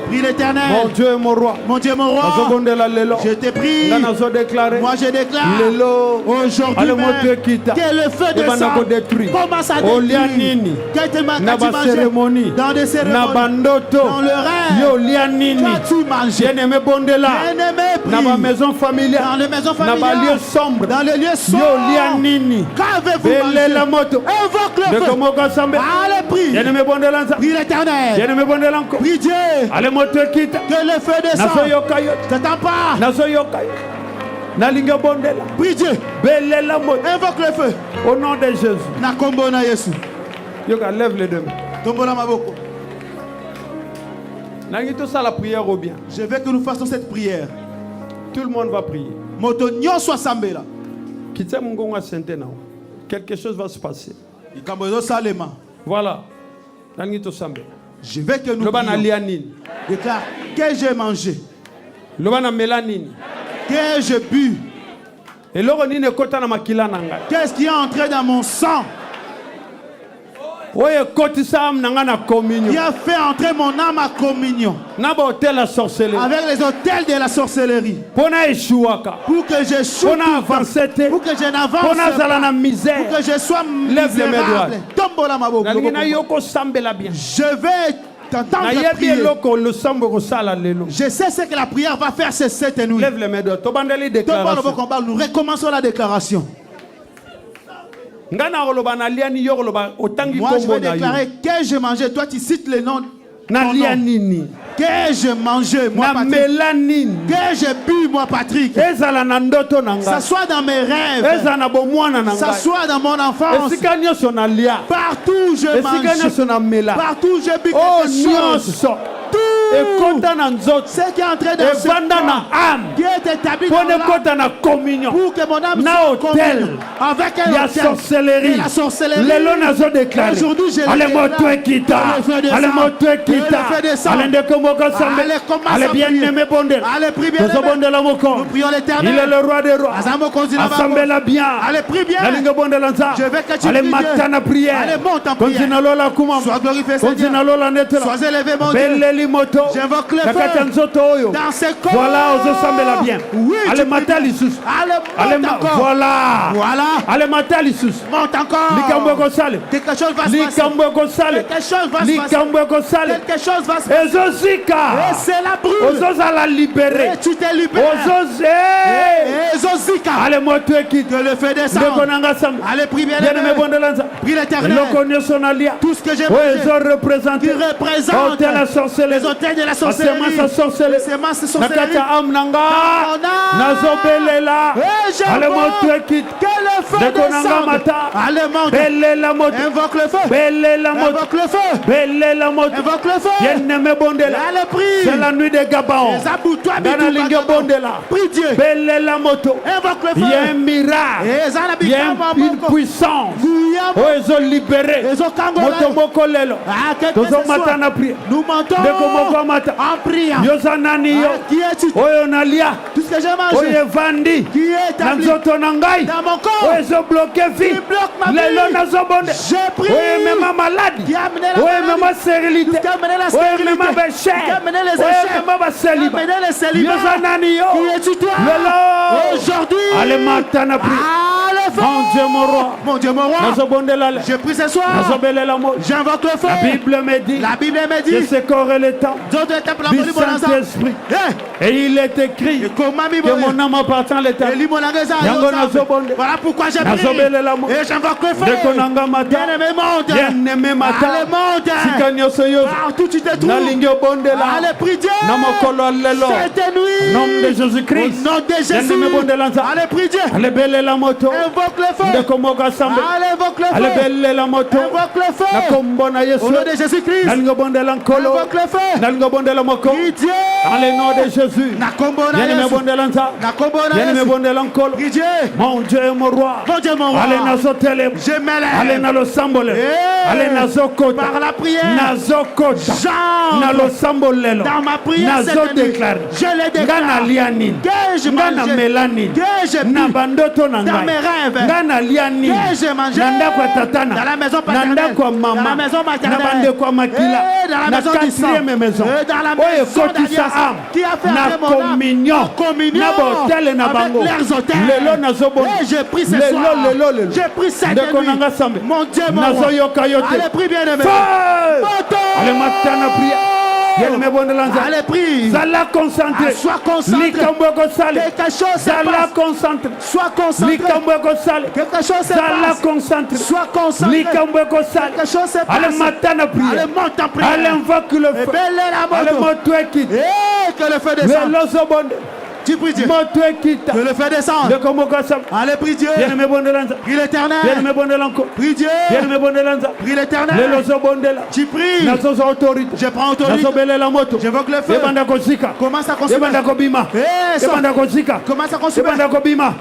Prie l'Éternel. Mon Dieu est mon roi. Mon Dieu est mon roi. Je te prie. Moi je déclare. Aujourd'hui même. Que le feu descende. Commence à détruire. Qu'as-tu mangé dans des cérémonies. Dans le rêve. Qu'as-tu mangé. Bien-aimé Bondela. Dans ma maison familiale. Dans les maisons familiales. Dans les lieux sombres. Dans les lieux sombres. Qu'avez-vous mangé. Invoque le feu. Allez prie. Bien-aimé Bondela. Prie l'Éternel. Prie Dieu. Allez moto kita. Que le feu descende. Je t'entends pas. Prie Dieu. Invoque le feu. Au nom de Jésus. Nakombona Yesu. Yoka lève les deux mains. Tombola maboko. Nangito ça la prière au bien. Je veux que nous fassions cette prière. Tout le monde va prier. Moto nyonso sambela. Kitse mungonga sente nao. Quelque chose va se passer. Ikambozo salema. Voilà. Je veux que nous prions. Déclare que j'ai mangé. Que j'ai bu. Qu'est-ce qui est entré dans mon sang? Qui a fait entrer mon âme à communion. Avec les hôtels de la sorcellerie. Pour que j'échoue. Pour que je n'avance pas. Pour que je sois misérable. Je vais t'entendre prier. Je sais ce que la prière va faire cette nuit. Lève les mains. Nous recommençons la déclaration. Moi je vais déclarer que j'ai mangé. Toi tu cites le nom. Que j'ai mangé, moi Patrick. Que j'ai bu, moi Patrick. Ça soit dans mes rêves. Ça soit dans mon enfance. Partout je mange. Partout je bu quelque chose. Ce qui est en train de se faire, qui est établi dans l'âme, pour que mon âme soit communion avec elle. La sorcellerie. Aujourd'hui je allez bien aimé Bondel. Allez prie bien. Nous prions l'Éternel. Il est le roi des rois. Assemblez-la bien. Allez prie bien. Je veux que tu allez matin prière. Allez monte en prière. Sois glorifié Seigneur. Sois élevé mon Dieu. J'invoque le feu dans ce corps. Voilà, aux assemblées bien. Oui, allez matin l'Issus. Allez monte encore. Voilà. Allez matin l'Issus. Monte encore. Quelque chose va se passer. Quelque chose va se passer. Et c'est la brûle. Et tu t'es libéré. Allez monter qui que le feu descend. Allez prie bien. Prie l'Éternel. Tout ce que j'ai mangé qui représente les hôtels de la sorcellerie. Les sémences de sorcellerie. Allez monter qui que le feu descende. Allez monter. Invoque le feu. Invoque le feu. Invoque le feu. Allez prie. C'est la nuit de Gabaon. Prie Dieu. Invoque le feu. Il y a un miracle. Il y a une puissance. Ils ont libéré. Nous mentons en priant. Qui est-tu? Tout ce que j'ai mangé. Qui est établi dans mon corps. Ils ont bloqué vie. J'ai prié. Qui a amené la maladie. Qui a amené la stérilité. Qui a amené les échecs. Qui a amené les célibats. Qui es-tu toi? Aujourd'hui. Allez matin mon Dieu mon roi. Mon Dieu mon roi. Je prie ce soir. J'invoque le feu. La Bible me dit. Que ce corps est le temps du Saint-Esprit. Et il est écrit que mon âme appartient à l'Éternel. Voilà pourquoi j'ai prié. Et j'invoque le feu. Bien-aimé monte. Allez monte. Partout tu te trouves. Allez prie Dieu. Cette nuit. Nom de Jésus-Christ. Au nom de Jésus. Allez prie Dieu. Invoque le feu. Allez invoque le feu. Invoque le feu. Au nom de Jésus-Christ. Invoque le feu. Prie Dieu. Dans le nom de Jésus. Prie Dieu. Mon Dieu mon roi. Allez nazotele. Allez nazosambole. Allez nazokota. Par la prière. Nazokota. Nalosambolelo. Dans ma prière cette nuit. Je le déclare. Que je mange. Que je prie. Dans mes rêves. Que je mange. Dans la maison paternelle. Dans la maison maternelle. Et dans la maison du sang. Et dans la maison d'alliance. Qui a fait entrer mon âme en communion avec leurs hôtels. Et je prie ce soir. Je prie cette nuit. Mon Dieu mon roi. Allez prie bien aimé. Allez matin prière. Allez prie. Sois concentré. Quelque chose se passe. Sois concentré. Quelque chose se passe. Sois concentré. Quelque chose se passe. Allez matin prière. Allez monte en prière. Allez invoque le feu. Allez monte qui. Et que le feu descende. Tu pries Dieu. Que le feu descende. Allez prie Dieu. Prie l'Éternel. Prie Dieu. Prie l'Éternel. Tu pries. Je prends autorité. J'invoque le feu. Commence à consumer. Commence à consumer.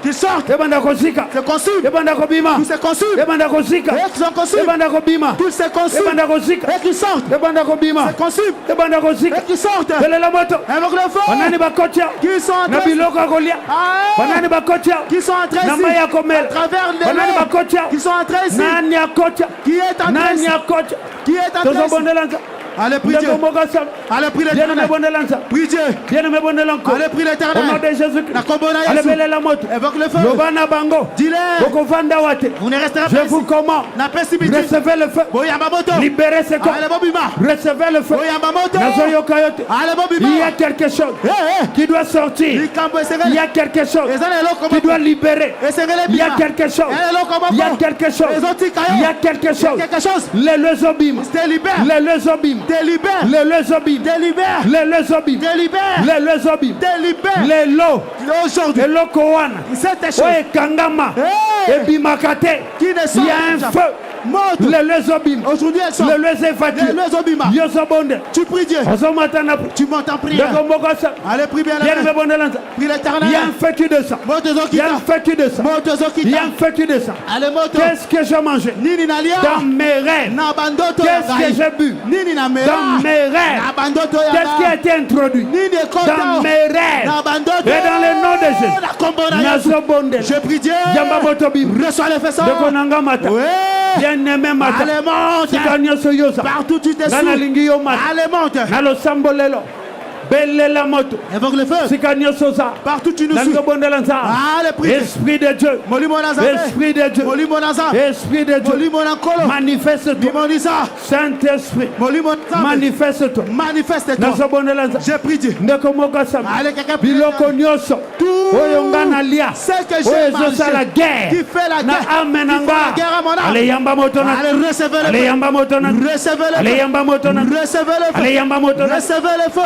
Qu'ils sortent. Se consument. Tous se consument. Et qu'ils sont consumés. Tous se consument. Et qu'ils sortent. Se consument. Et qu'ils sortent. Invoque le feu. Qu'ils sont qui sont entrés ici, à travers les mains, qui sont entrés ici, qui est entré ici, qui est entré ici. Allez, prie Dieu. Allez, prie l'Éternel. Prie Dieu. Allez, prie l'Éternel. Au nom de Jésus-Christ. Allez, belle la moto. Évoque le feu. Dis-le. Vous ne resterez pas ici. Je vous commande. Recevez le feu. Libérez ce corps. Recevez le feu. Il y a quelque chose qui doit sortir. Il y a quelque chose qui doit libérer. Il y a quelque chose. Il y a quelque chose. Il y a quelque chose. Les lezobim. Les lezobim. Délibère. Les lezobim. Délibère. Les lezobim. Délibère. Les lezobim. Délibère. Les lo. Aujourd'hui. Les lokowana. Cette chose. Ouais, kangama. Et bimakate. Qui ne sort. Il y a un feu. Les lezobim. Aujourd'hui elles sont. Les lezévatis. Les lezobima. Yozobonde. Tu pries Dieu. Tu montes en prière. Allez, prie bien la main. Prie l'Éternel. Il y a un feu qui descend. Il y a un feu qui descend. Il y a un feu qui descend. Qu'est-ce que j'ai mangé dans mes rêves? Qu'est-ce que j'ai bu dans mes rêves? Qu'est-ce qui a été introduit dans mes rêves? Et dans le nom de Jésus, je prie Dieu. Reçois les faisceaux. Bien-aimé Mata. Partout tu t'es sous. Allez, monte. Évoque le feu. Partout tu nous suis. Allez, prie. Esprit de Dieu. Esprit de Dieu. Esprit de Dieu. Manifeste-toi. Saint-Esprit. Manifeste-toi. Manifeste-toi. Je prie Dieu. Allez, quelqu'un prie. Tout ce que j'ai mangé qui fait la guerre. À mon âme. Allez, recevez le feu. Recevez le feu. Recevez le feu.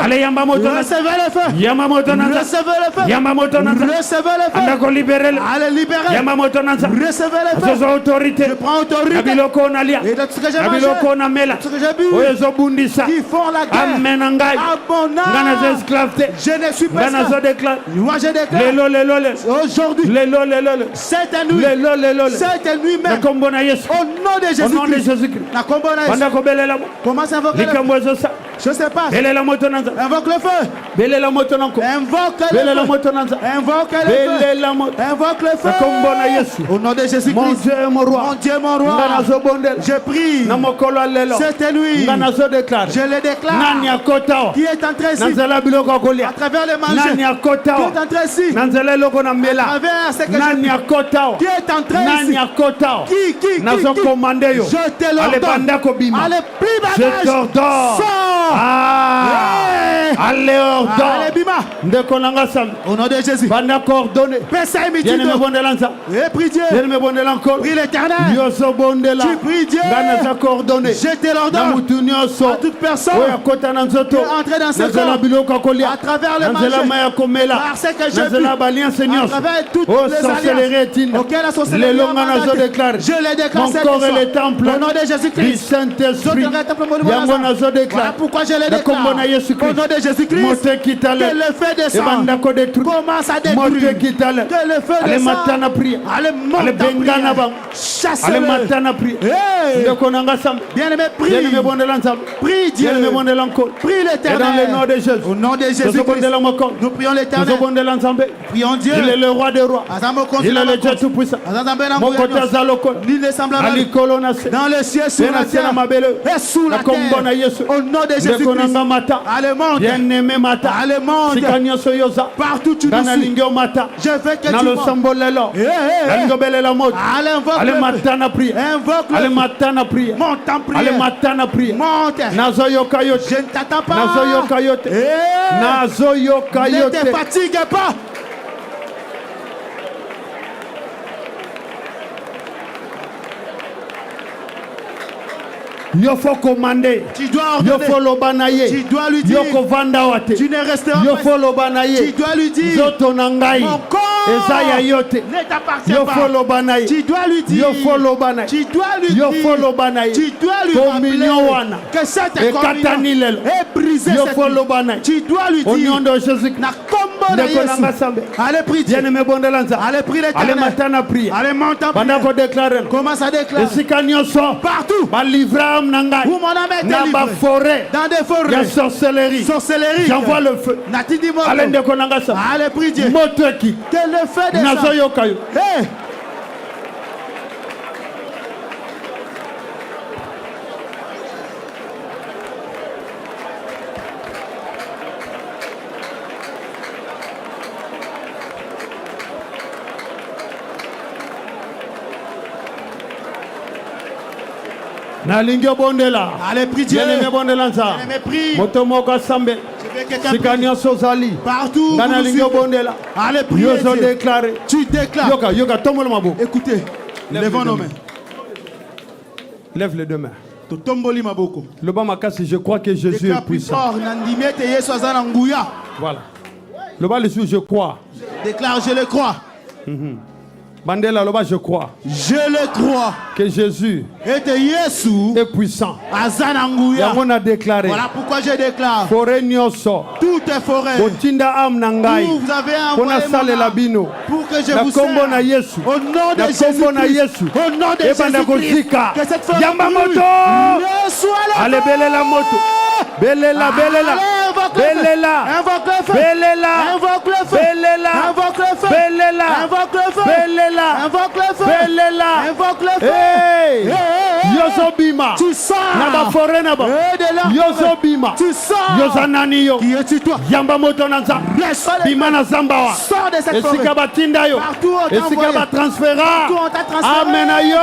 Recevez le feu. Yamamoto Nanza. Recevez le feu. Yamamoto Nanza. Recevez le feu. Andako libérer. Allez libérer. Yamamoto Nanza. Recevez le feu. Je autorité. Je prends autorité. Abiloko nalia. Et de ce que j'ai mangé. Abiloko namela. Ce que j'ai bu. Oyezo bundisa. Qui font la guerre. Amenangai. À mon âme. Ngana esclavité. Je ne suis pas Ngana zo déclare. Moi je déclare. Lelo. Aujourd'hui. Lelo. Cette nuit. Lelo. Cette nuit même. Nakombona Yesu. Au nom de Jésus-Christ. Au nom de Jésus-Christ. Nakombona Yesu. Bandako belela. Commence à invoquer le feu. Je sais pas. Belela moto nanza. Invoque le feu. Belela moto nanko. Invoque le belela feu. moto nanza. Invoque le feu. Belela moto. Invoque le feu. Nakombona Yesu. Au nom de Jésus-Christ. Mon Dieu, mon roi. Mon Dieu, mon roi. Ngana zo bondel. Je prie. Namokolo lelo. Cette nuit. Ngana zo déclare. Je le déclare. Nani akotao. Qui est entré ici. Nanzala biloko kolia. À travers les manger. Nani akotao. Qui est entré ici. Nanzala loko na mela. À travers ce que Nani akotao. Qui est entré ici. Nani akotao. Qui. Nazo commandé yo. Je te l'ordonne. Allez bandako bima. Allez prie bagage. Je t'ordonne. Sors. Allez ordonne. Allez bima. Ndeko nanga sam. Au nom de Jésus. Bandako ordonné. Pesa imiti. Bien me bondelanza. Et prie Dieu. Bien me bondelan encore. Prie l'Éternel. Yoso bondela. Tu pries Dieu. Ngana za coordonné. Je te l'ordonne. À toute personne. Oya kota na nzoto. Entrer dans ce Nanzala biloko kolia. à travers les Nanzala marchés. maya komela. Parce que je Nanzala balien seigneur. à travers toutes Oh les alliances auxquelles la sorcellerie les longs nazo déclare. Je les déclare. Mon corps est le temple. Au nom de Jésus-Christ. Du Saint-Esprit. Yango nazo déclare. Voilà pourquoi je les déclare. Au nom de Jésus-Christ. Mote kitale. Que le feu descend. Commence à détruire. Mote kitale. Que le feu Ale descend. matana prière. Allez monte en bengana bang. prière. Ale matana prière. Ndeko nanga sam. Bien-aimé, prie. Bien-aimé bondelan sam. Prie Dieu. Bien-aimé bondelan ko. Prie Et l'Éternel. dans le nom de Jésus. Au nom de Jésus-Christ. Nous prions l'Éternel. Prions Dieu. Il est le roi des rois. Il est le Dieu tout-puissant. Mon côté Zaloko. Dans le ciel, sur la terre et sous la terre. Au nom de Jésus-Christ. Allez, monte. Bien-aimé Mata. Allez, monte. Partout tu nous suis. Je veux que tu montes. Allez, invoque le feu. Invoque le feu. Monte en prière. Monte. Je ne t'attends pas. Ne te fatigue pas. Il faut commander. Tu dois ordonner. Tu dois lui dire. Tu ne resteras pas. Tu dois lui dire. Mon corps ne t'appartient pas. Tu dois lui dire. Tu dois lui dire. Tu dois lui rappeler que cette communion est brisée. Tu dois lui dire. Au nom de Jésus. Allez, prie Dieu. Allez, prie l'Éternel. Allez, monte en prière. Commence à déclarer. Partout. où mon âme est délivrée. Dans des forêts. La sorcellerie. J'envoie le feu. Allez, prie Dieu. Que le feu descende. Hey. Allez, prie Dieu. Partout. Allez, priez Dieu. Tu déclares. Écoutez, lèvons nos mains. Lève les deux mains. Je crois que Jésus est puissant. Voilà. Je crois. Déclare, je le crois. Bandela loba, je crois. Je le crois. Que Jésus est puissant. On a déclaré. Voilà pourquoi je déclare. Tout est forêt. Vous avez envoyé pour que je vous serve. Au nom de Jésus-Christ. Au nom de Jésus-Christ. Que cette forêt reçoit la allez, belle la moto. Belela. Invoque le feu. Invoque le feu. Invoque le feu. Invoque le feu. Invoque le feu. Invoque le feu. Yozobima. Tu sors. Naba forêt naba. Yozobima. Tu sors. Yozananiyo. Qui es-tu toi? Yamba moto nanza. Bima na zambawa. Sors de cette forêt. Esika batinda yo. Partout on t'a envoyé. Esika transféra. Partout on t'a transféré. Amen ayo.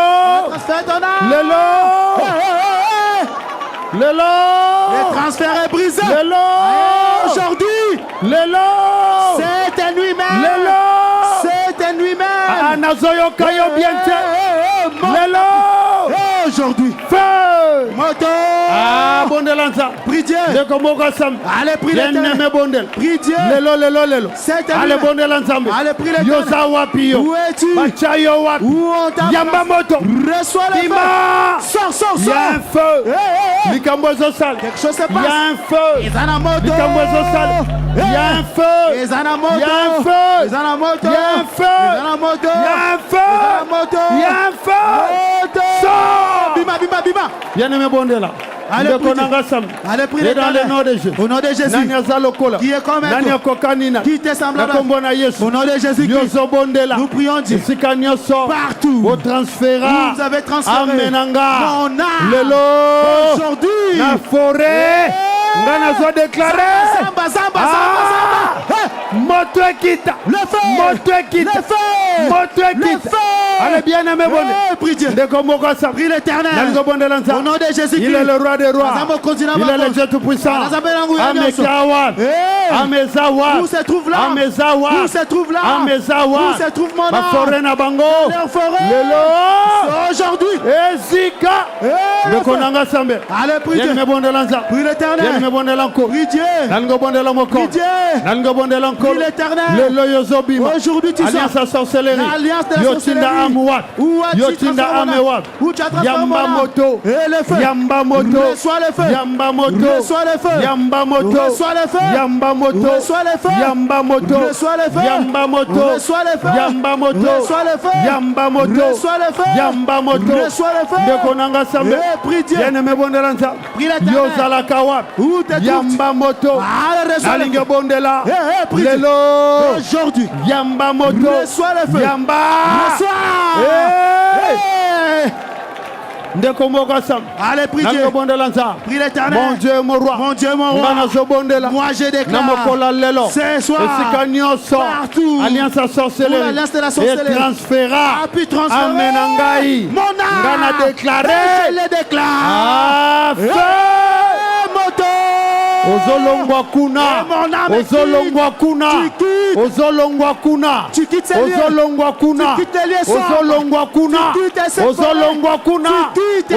Transfère ton âme. Lelo. Le transfert est brisé. Lelo. Aujourd'hui. Lelo. Cette nuit même. Lelo. Cette nuit même. Anazoyo kayo biente. Lelo. Aujourd'hui. Feu. Moto. Bondelanza. Prie Dieu. Allez, prie l'Éternel. Prie Dieu. Lelo. Allez, bondelanza. Allez, prie l'Éternel. Yosa wapio. Où es-tu? Bachayo wapi. Où on t'a Yamba moto. Reçois le feu. Sors. Il y a un feu. Likambozo sale. Quelque chose se passe. Il y a un feu. Likambozo sale. Il y a un feu. Il y a un feu. Il y a un feu. Il y a un feu. Sors. Bima. Bien-aimé Bondela. Allez, priez dans le nom de Jésus. Au nom de Jésus. Qui est comme un toi. Qui t'est semblable. Au nom de Jésus-Christ. Nous prions Dieu. Partout. Vous avez transféré. Amenanga. Mon âme. Lelo. Aujourd'hui. La forêt. Nous avons déclaré. Samba. Moto kita. Le feu. Allez, bien-aimé Bondela. Prie Dieu. Prie l'Éternel. Au nom de Jésus-Christ. Il est le roi des rois. Il est le Dieu tout-puissant. Amezawa. Où se trouve là? Amezawa. Où se trouve mon âme? Forêt na bango. Lelo. Aujourd'hui. Ezika. Allez, prie Dieu. Prie l'Éternel. Prie Dieu. Prie Dieu. Prie l'Éternel. Aujourd'hui tu sors. L'alliance de la sorcellerie. Où as-tu transformé mon âme? Où tu as transformé mon âme? Et le feu. Reçois le feu. Reçois le feu. Reçois le feu. Reçois le feu. Reçois le feu. Reçois le feu. Reçois le feu. Reçois le feu. Reçois le feu. Prie Dieu. Prie l'Éternel. Où te trouves? Aujourd'hui. Reçois le feu. Reçois. Allez, prie Dieu. Prie l'Éternel. Mon Dieu, mon roi. Moi je déclare. Ce soir. Partout. Alliance à sorcellerie. Et transféra. Amenangai. Mon âme. On a déclaré. Je le déclare. Feu. Moto. Ozolongwa kuna. Ozolongwa kuna. Ozolongwa kuna. Tu quittes ces lieux. Ozolongwa kuna. Tu quittes les lieux sombres. Ozolongwa kuna. Tu quittes cette Ozolongwa kuna.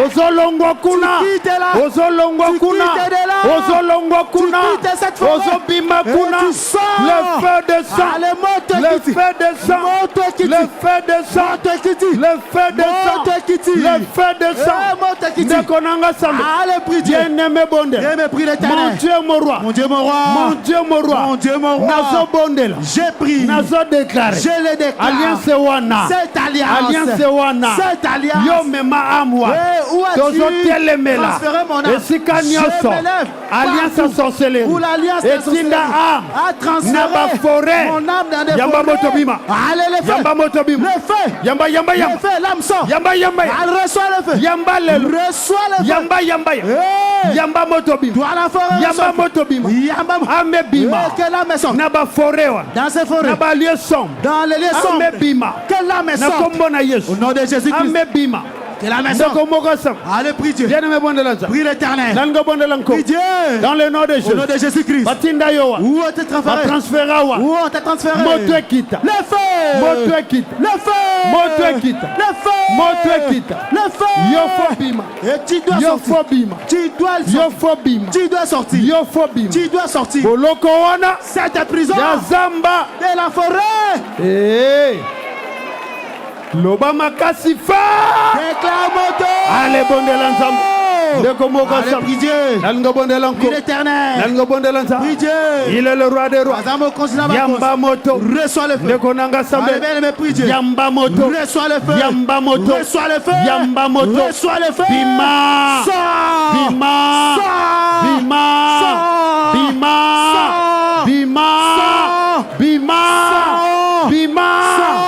Ozolongwa kuna. Tu quittes là. Ozolongwa kuna. Ozolongwa kuna. Tu quittes cette forêt. Ozobima kuna. Tu sors. Le feu descend. Le feu descend. Le feu descend. Le feu descend. Le feu descend. Ndekonanga Sambe. Bien-aimé Bonde. Mon Dieu mon roi. Mon Dieu mon roi. Mon Dieu mon roi. Mon Dieu mon roi. Nazo Bondela. J'ai pris. Nazo déclaré. Je le déclare. Alliance wana. Cette alliance. Alliance wana. Cette alliance. Yo mema amwa. Où as-tu transféré mon âme? Esika Je nyoso. me lève. Alliance sorcellerie. Où l'alliance de Etinda am. a transféré Naba forêt. mon âme dans des Yamba forêts. motobima. Allez le feu. Yamba motobima. Le feu. Yamba yamba Le yamba. feu. L'âme sort. Yamba yamba. Elle reçoit le feu. Yamba lelo. Reçoit le feu. Yamba yamba. Hey. Yamba motobima. Toi la forêt. Yamba motobima. Yamba. Ame bima. Que l'âme sort. Naba forêt wa. Dans ces forêts. Naba lieu sombre. Dans les lieux sombres. Ame bima. Que l'âme Na sort. kombo na Yesu. Au nom de Jésus-Christ. Ame bima. Que l'âme sort. Ndekomoko Sambe. Allez, prie Dieu. Bien aimé Bonde Lanza. Prie l'Éternel. Nango Bonde Lanko. Prie Dieu. Dans le nom de Jésus. Au nom de Jésus-Christ. Batinda yowa. Où on t'a transféré? Transféra wa. Où on t'a transféré? Moto ekita. Le feu. Moto ekita. Le feu. Moto ekita. Le feu. Moto ekita. Le feu. Yo fo bima. Et tu dois Yo sortir. fo bima. Tu dois Yo sortir. fo bima. Tu dois sortir. Yo fo bima. Tu dois sortir. Boloko wana. Cette prison Ya zamba. de la forêt. Eh. Loba makasi fa. Déclare moto. Allez Bonde Lanza. Ndekomoko Allez, Sambe. prie Dieu. Nango Bonde Lanko. Prie l'Éternel. Nango Bonde Lanza. Prie Dieu. Il est le roi des rois. Azamo considère ma Yamba cause. moto. Reçois le feu. Ndekonanga Sambe. Allez, bien aimé, prie Dieu. Yamba moto. Reçois le feu. Yamba moto. Reçois le feu. Yamba moto. Reçois le feu. Bima. Sors. Bima. Sors. Bima. Sors. Bima. Sors. Bima. Sors. Bima. Sors. Bima. Sors.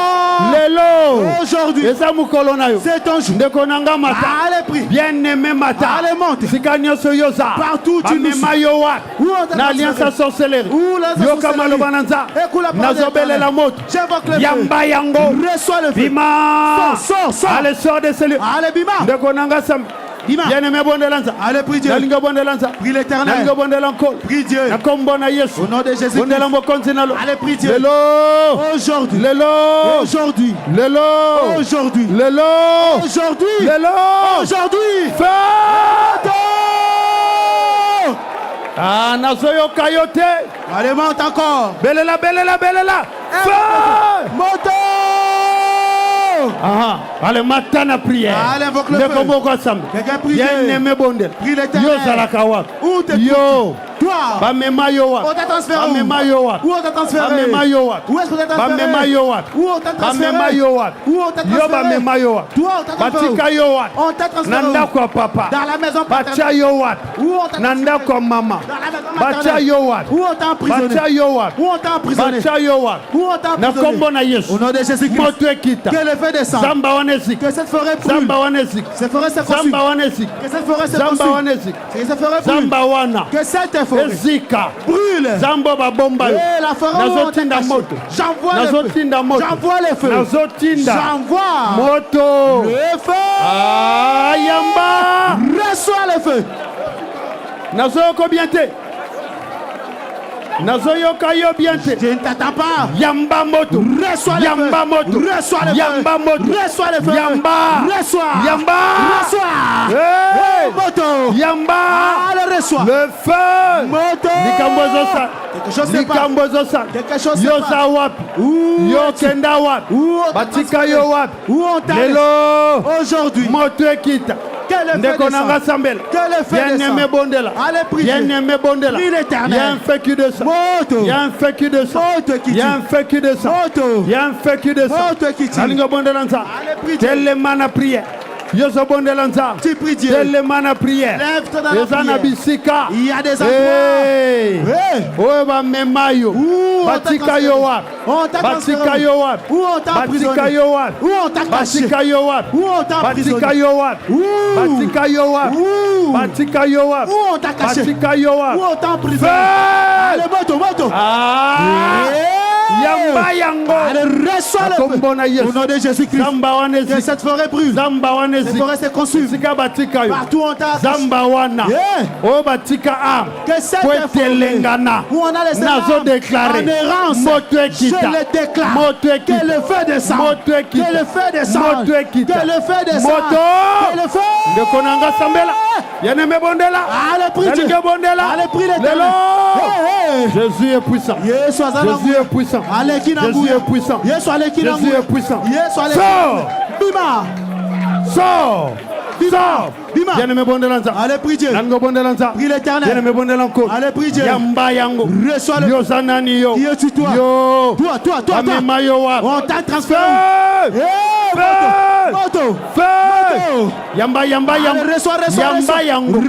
Lelo. Aujourd'hui, Eza mukolo na yo. c'est ton jour. Ndekonanga mata. Allez, prie. Bien-aimé mata. Allez, monte. Sika nyonso yoza. Partout tu nous Bamema yo wapi. Où on t'a Na alliance transféré? sorcellerie. Où l'alliance Yoka sorcellerie? maloba na nza. Écoute la parole Nazobele la moto. J'invoque le feu. Yamba yango. Reçois le feu. Bima. Sors, sors. Allez, sors de celui. Allez, Bima. Ndekonanga Sambe. Bima. Bien-aimé Bonde Lanza. Allez, prie Dieu. Nalinga Bonde Lanza. Prie l'Éternel. Nalinga Bonde Lankol. Prie Dieu. Nakombo na Yesu. Au nom de Jésus-Christ. Bonde Lambo konzinalo. Allez, prie Dieu. Lelo. Aujourd'hui. Lelo. Aujourd'hui. Lelo. Aujourd'hui. Lelo. Aujourd'hui. Lelo. Aujourd'hui. Feu. Ah, nazoyo kayote. Allez, monte encore. Belela, belela, belela. Feu. Moto. Ah, allez, matana prière. Allez, invoque le feu. Ndekomoko Sambe. Quelqu'un prie Bien Dieu. aimé Bonde. Prie l'Éternel. Yo zalaka wapi. Où t'es Yo. Toi. Bamema yo wapi. On t'a transféré où? Bamema yo wapi. Où on t'a transféré? Bamema yo wapi. Où est-ce qu'on t'a transféré? Bamema yo wapi. Où on t'a transféré? Bamema yo wapi. Où on t'a Yo transféré? bamema yo wapi. Toi, on t'a transféré où? Batika yo wapi. On t'a transféré Na où? ndako ya papa. Dans la maison Batia paternelle. yo wapi. Où on t'a Na transféré? ndako ya mama. Dans la maison Batia maternelle. yo wapi. Où on t'a emprisonné? Batia yo wapi. Où on t'a emprisonné? Batia yo wapi. Où on t'a Na emprisonné? kombo na Yesu. Au nom de Jésus-Christ. Moto ekita. Que le feu descende. Zamba wanezik. Que cette forêt brûle. Zamba wanezik. Cette forêt se consume. Zamba wanezik. Que cette forêt se Zamba consume. wanezik. Que cette forêt brûle. Zamba wana. Que cette forêt Ezika. brûle. Zambo babomba yo. Et la forêt où on t'a Nazotinda caché. moto. J'envoie le feu. Nazotinda moto. J'envoie le feu. Nazotinda J'envoie moto. le feu. Ah, yamba. Reçois le feu. Nazoyoko bien te. Nazoyoka yo bien te. Je ne t'attends pas. Yamba moto. Reçois le Yamba feu. moto. Reçois le feu. Yamba moto. Reçois le feu. Yamba. Reçois. Yamba. Reçois. Hey. Moto. Yamba. Allez, reçois. Le feu. Moto. Likambozosa. Quelque chose se passe. Likambozosa. Quelque chose se Yoza passe. wapi. Où Yo kenda wapi. Où on t'a Batika transféré? yo wapi. Où on t'a Lelo. aujourd'hui. Moto ekita. Que le feu Ndekonanga descende. Sambela. Que le feu Bien-aimé descende. Bondela. Allez, prie Dieu. Bien-aimé Bondela. Prie l'Éternel. Il y a un feu qui descend. Moto. Il y a un feu qui descend. Moto qui Il y a tue. un feu qui descend. Moto. Il y a un feu qui descend. Moto qui tue. Alinga Bondela nza. Allez, prie Dieu. Tellement na prière. Yozo Bondela nza. Tu pries Dieu. Tellement na prière. Lève-toi dans la Yozana prière. bisika. Il y a des endroits. Hey. Hey. Oyo bamema yo. Où on t'a Batika transféré? yo wapi. On t'a Batika transféré. yo wapi. Où on t'a emprisonné? Batika yo wapi. Où on t'a caché? Batika yo wapi. Où on t'a emprisonné? Batika yo wapi. Où? Batika yo wapi. Où? Batika yo wapi. Où on t'a caché? Batika yo wapi. Où on t'a emprisonné? Feu. Allez, moto, moto. Ah. Hey. Yamba yango. Allez, reçois le Akombo na feu. Yesu. Au nom de Jésus-Christ. Zamba Que wanezi. cette forêt brûle. Zamba Cette wanezi. forêt se consume. Sika batika yo. Partout on t'a Zamba wana. Yeah. O batika am. Que cette Kwete forêt lengana. où on a laissé Nazo l'âme déclaré. en errance, Moto je ekita. le déclare. Moto ekita. Que le feu descende. Moto ekita. Que le feu descende. Moto ekita. Que le feu descende. Moto. Que le feu. Ndekonanga Sambela. Bien-aimé Bondela. Allez, prie Dieu. Allez, prie l'Éternel. Jésus est puissant. Jésus est puissant. Jésus est puissant. Jésus est puissant. Sors. Bima. Sors. Sors. Bima. Bien-aimé Bondelanza. Allez, prie Dieu. Prie l'Éternel. Bien-aimé Bondelanko. Allez, prie Dieu. Yamba yango. Reçois le Yo zanani yo. Qui es-tu toi? Yo. Toi. Amema yo wa. On t'a transféré. Moto. Yamba. Allez, reçois. Yamba yango.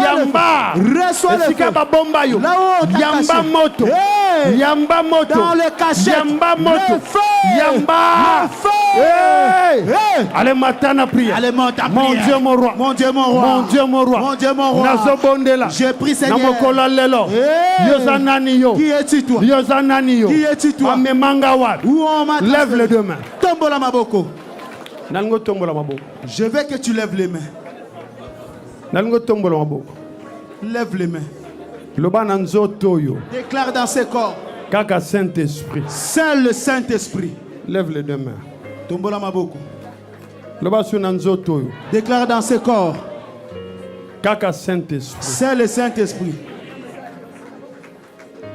Yamba. Reçois le Esika ba bomba yo. Yamba moto. Yamba moto. Dans le cachet. Yamba moto. Yamba. Allez, matana prière. Allez, monte à Mon prière. Dieu, mon roi. Mon Dieu, mon roi. Mon Dieu, mon roi. Mon Dieu, mon roi. Nazo bondela. J'ai pris Seigneur. Namokola lelo. Yozanani yo. Qui es-tu toi? Yozanani yo. Qui es-tu toi? Amemanga wa. Où on m'a Lève les deux mains. Tombola maboko. Nalingo tombola maboko. Je veux que tu lèves les mains. Nalingo tombola maboko. Lève les mains. Loba nanzo toyo. Déclare dans ses corps. Kaka Saint-Esprit. Seul le Saint-Esprit. Lève les deux mains. Tombola maboko. Loba su nanzo toyo. Déclare dans ses corps. Kaka Saint-Esprit. C'est le Saint-Esprit.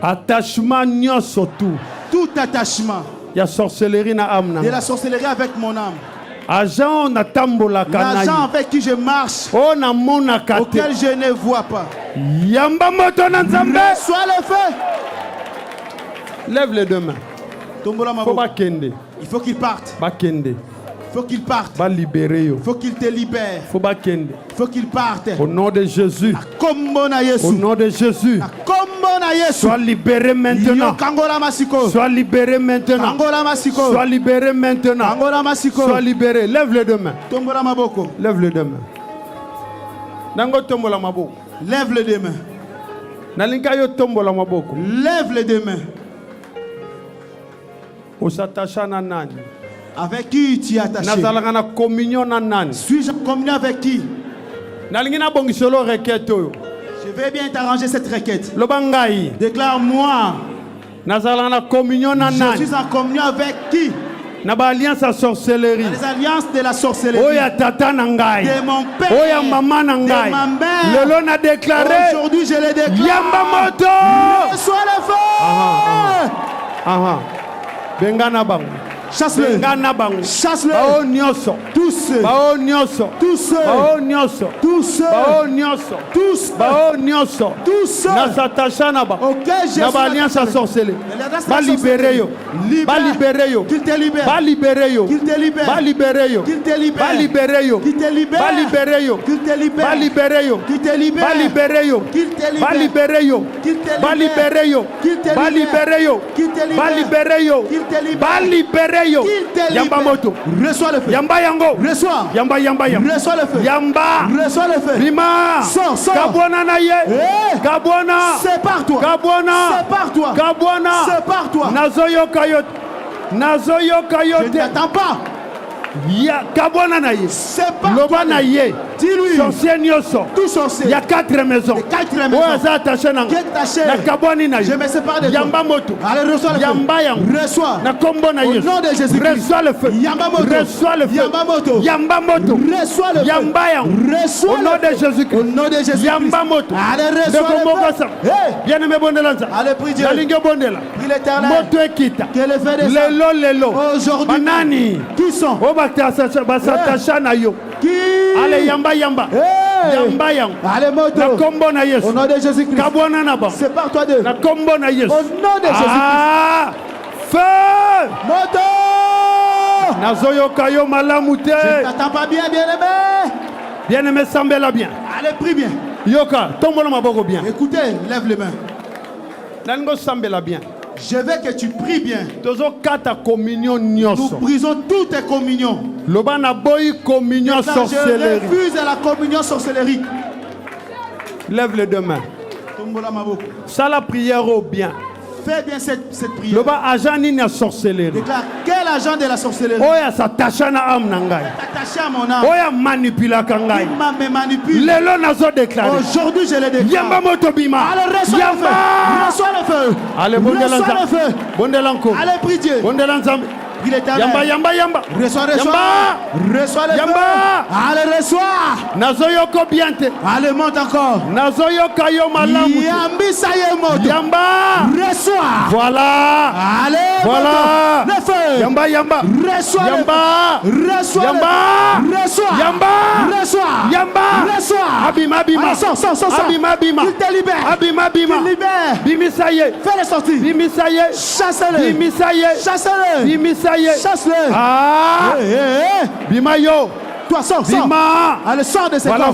Attachement nyoso tout. Tout attachement. Ya sorcellerie na âme De na. la sorcellerie avec mon âme. Agent na tambola kanayi. L'agent avec qui je marche. On a mon akate. Auquel je ne vois pas. Yamba moto na nzambe. Reçois le feu. Lève les deux mains. Tombola Faut maboko. ba kende. Il faut qu'il parte. Ba kende. Il faut qu'il parte. Va libérer yo. Il faut qu'il te libère. Faut ba kende. Il faut qu'il parte. Au nom de Jésus. Comme mon Au Yesu. nom de Jésus. Comme mon Yesu. Sois libéré maintenant. Kangola masiko. Sois libéré maintenant. Kangola masiko. Sois libéré maintenant. Kangola masiko. Sois libéré. Lève les deux mains. Tombola maboko. Lève les deux mains. Nango tombola maboko. Lève les deux mains. Nalinka yo tombola maboko. Lève les deux mains. Osatacha na nani? Avec qui tu es attaché? Nazalaka na communion na nani? Suis-je en communion avec qui? Nalingi na bongisolo requête oyo. Je vais bien t'arranger cette requête. Lobangai. Déclare-moi. Nazalaka na communion na Je nani? suis en communion avec qui? Na ba alliance à sorcellerie. Les alliances de la sorcellerie. Oya tata na ngai. De mon père. Oya mama na De ngai. ma mère. Lelo na déclaré. Aujourd'hui, je le déclare. Yamba moto. Reçois le feu. Aha. Bengana bango. Chasse-le. Bengana bango. Chasse-le. Bao nyonso. Tous. Bao nyonso. Tous. Bao nyonso. Tous. Bao nyonso. Tous. Bao nyonso. Tous. Na s'attacha na ba. Ok, je Na suis ba alliance à sorcellerie. Ba libérer yo. Ba libérer yo. Qu'il te libère. Ba libérer yo. Qu'il te libère. Ba libérer yo. Qu'il te libère. Ba libérer yo. Qu'il te libère. Ba libérer yo. Qu'il te libère. Ba libérer yo. Qu'il te libère. Ba libérer yo. Qu'il te libère. Ba libérer yo. Qu'il te Ba libère. libérer yo. Qu'il te Ba libère. libérer yo. Qu'il te libère. Ba libérer yo. Qu'il te libère. Ba libérer yo. Qu'il te libère. Yamba moto. Reçois le feu. Yamba yango. Reçois. Yamba. Reçois le feu. Yamba. Reçois le feu. Bima. Sors. Kabwana na ye. Kabwana. Sépare-toi. Kabwana. Sépare-toi. Kabwana. Sépare-toi. Nazoyoka yo. Nazoyoka yo Je ne te. t'attends pas. Ya kabwana na ye. Sépare-toi. Loba na ye. Dis-lui. Sorcier nyoso. Tout sorcier. Il y a 4 maisons. 4 maisons. Oyo aza attaché na Qui est attaché? na kabwani na Je yo. me sépare de toi. Yamba moto. Allez, reçois le feu. Yamba yango. Reçois. Na kombo na Au Yesu. nom de Jésus-Christ. Reçois le feu. Yamba moto. Reçois le feu. Yamba moto. Yamba moto. Reçois le feu. Yamba yango. Reçois Au nom le de feu. Jésus-Christ. Au nom de Jésus-Christ. Yamba moto. Allez, reçois Ndeko le moko feu. sa. Hey. Bien-aimé bondela nza. Allez, prie Dieu. Nalingi bondela. Prie l'Éternel. Moto ekita. Que le feu descende. Lelo. Aujourd'hui. Banani. Qui sont? O basatacha na yo. Qui? Ale yamba. Hey. Yamba yango. Allez, moto. Na kombo na Yesu. Au nom de Jésus-Christ. Kabwana na ba. Sépare-toi d'eux. Na kombo na Yesu. Au nom de Jésus-Christ. Ah! Feu! Moto. Nazoyoka yo malamu te. Je ne t'attends pas bien, bien-aimé. Bien-aimé sambela bien. Allez, prie bien. Yoka, tombola maboko bien. Écoutez, lève les mains. Nalingo sambela bien. Je veux que tu pries bien. Tozo kata communion nyoso. Nous brisons toutes tes communions. Loba na boy communion Je sorcellerie. refuse la communion sorcellerie. Lève les deux mains. Tombola maboko. Ça la prière au bien. Fais bien cette prière. Loba agent ni na sorcellerie. Déclare quel agent de la sorcellerie Oya s'attacha na am na ngai. attaché à mon âme. Oya manipula kangai. Il m'a me manipule. Lelo nazo déclarer. Aujourd'hui, je le déclare. Yamba moto bima. Alors reçois le feu. Reçois le feu. Allez, Reçois le feu. bondelanko. Allez, prie Dieu. Bondelanzambe. Prie l'Éternel. Yamba. Reçois. Reçois le Yamba. feu. Allez, reçois. Nazoyoko biente. Allez, monte encore. Nazoyoka yo malamu. Yambi, ça y est, monte. Yamba. Reçois. Voilà. Allez, voilà. Le feu. Yamba. Reçois. Yamba. Reçois. Yamba. Reçois. Yamba. Reçois. Yamba. Reçois. Abima. Allez, sors. Abima. Il te libère. Abima. Il libère. Bimisaye. Fais-le sortir. Bimisaye. Chasse-le. Bimisaye. Chasse-le. Bimisaye. Chasse-le. Ah. Bimayo. Toi, sors. Bima. Allez, sors de cette Voilà.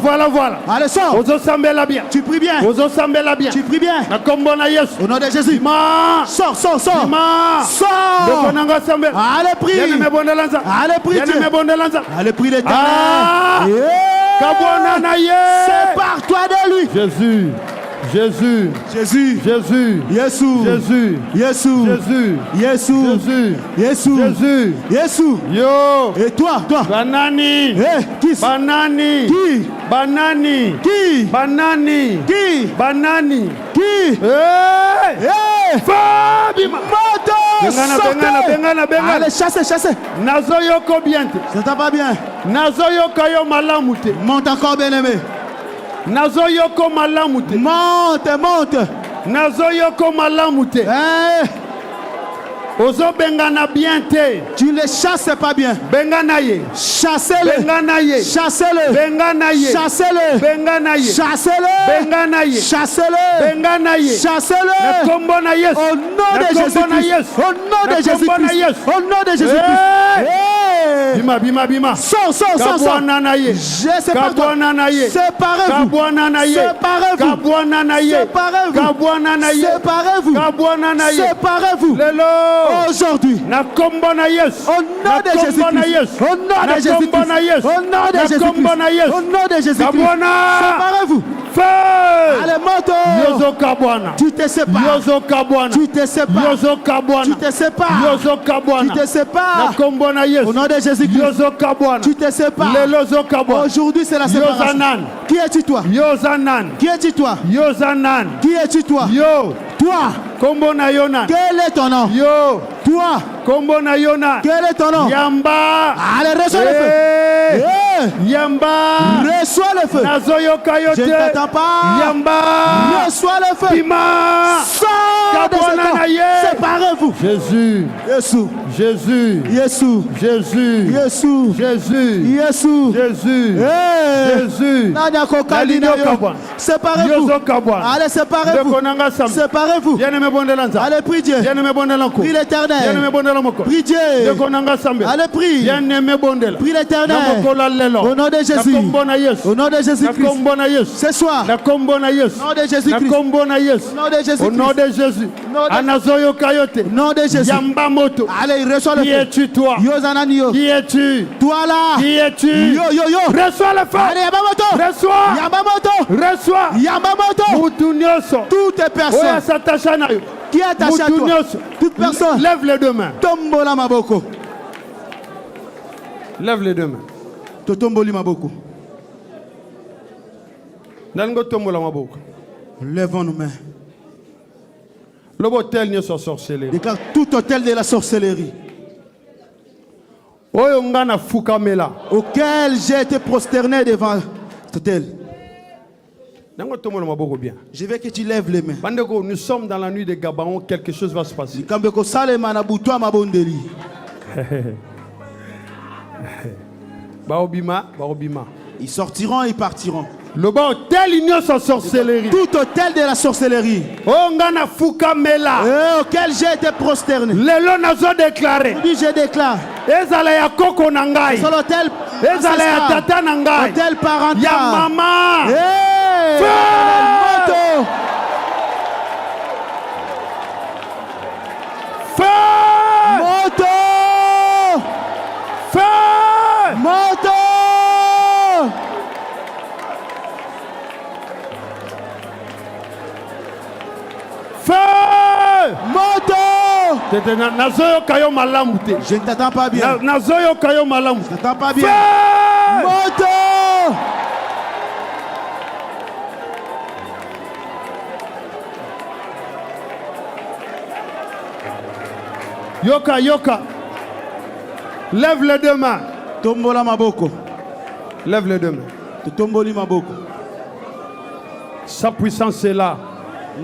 Allez, sors. Ozo sambela bien. Tu pries bien. Ozo sambela bien. Tu pries bien. Na kombo na Yesu. Au nom de Jésus. Bima. Sors. Bima. Sors. Dokonanga sambela. Allez, prie. Yene bondelanza. Allez, prie. Yene bondelanza. Allez, prie l'Éternel. Ah. Kabwana na ye. Sépare-toi de lui. Jésus. Jésus. Jésus. Yo. Et toi. Banani. Qui? Banani. Qui? Banani. Qui? Banani. Qui? Banani. Qui? Fabima. Bengana. Allez, chassez. Nazoyoko biente. Ça t'a pas bien. Nazoyoko yo malamute. Monte encore, bien-aimé. Nazoyoko malamute. Monte. Nazoyoko malamute. Ozo bengana biente. Tu les chasses pas bien. Benganaye. Chassez-le. Benganaye. Chassez-le. Benganaye. Chassez-le. Benganaye. Chassez-le. Benganaye. Chassez-le. Benganaye. Chassez-le. Na kombo na Yesu. Au nom de Jésus-Christ. Au nom de Jésus-Christ. Au nom de Jésus-Christ. Bima. Sors. Kabwananaye. Séparez-vous. Séparez-vous. Lelo. Aujourd'hui. Na kombo na Yesu. Au nom de Jésus-Christ. Au nom de Jésus-Christ. Au nom de Jésus-Christ. Au nom de Jésus-Christ. Séparez-vous. Feu. Allez, moto. Yozo Kabwana. Tu te sépares. Yozo Kabwana. Tu te sépares. Yozo Kabwana. Tu te sépares. Yozo Kabwana. Tu te sépares. Na kombo na Yesu. Au nom de Jésus-Christ. Yozo Kabwana. Tu te sépares. Lelozo Kabwana. Aujourd'hui, c'est la séparation. Yozanan. Qui es-tu toi? Yozanan. Qui es-tu toi? Yozanan. Qui es-tu toi? Yo. Toi. Kombo na Yonan. Quel est ton nom? Yo. Toi. Kombo na Yonan. Quel est ton nom? Yamba. Allez, reçois le feu. Yamba. Reçois le feu. Nazoyo kayote. Je ne t'attends pas. Yamba. Reçois le feu. Bima. Sors de ce corps. Séparez-vous. Jésus. Séparez-vous. Allez, séparez-vous. Séparez-vous. Allez, prie Dieu. Prie l'Éternel. Prie Dieu. Allez, prie. Prie l'Éternel. Au nom de Jésus. Au nom de Jésus-Christ. Ce soir. Au nom de Jésus-Christ. Au nom de Jésus. Anazoyo kayote. Nom de Jésus. Yamba moto. Allez, reçois le feu. Qui es-tu toi? Qui es-tu? Toi là. Qui es-tu? Yo. Reçois le feu. Allez, Yamamoto. Reçois. Reçois. Yamamoto. Mutunyoso. Toutes les personnes qui est attaché à toi. Toute personne. Lève les deux mains. Tombola maboko. Lève les deux mains. Totomboli maboko. Nango tombola maboko. Lèvons nos mains. L'hôtel n'est pas sorcellerie. Déclare tout hôtel de la sorcellerie auquel j'ai été prosterné devant cet hôtel. Je veux que tu lèves les mains. Nous sommes dans la nuit de Gabaon, quelque chose va se passer. Ils sortiront et ils partiront. Le bon hôtel igno sa sorcellerie. Tout hôtel de la sorcellerie. Auquel j'ai été prosterné. Lelo nazo déclaré. Je déclare. Ezala ya koko nangai. C'est l'hôtel. Ezala ya tata nangai. Hôtel parental. Ya mama. Moto. Feu. Moto. Feu. Moto. Feu! Moto! Je ne t'attends pas bien. Je ne t'attends pas bien. Feu! Moto! Yoka. Lève les deux mains. Tombola maboko. Lève les deux mains. Tomboli maboko. Sa puissance est là.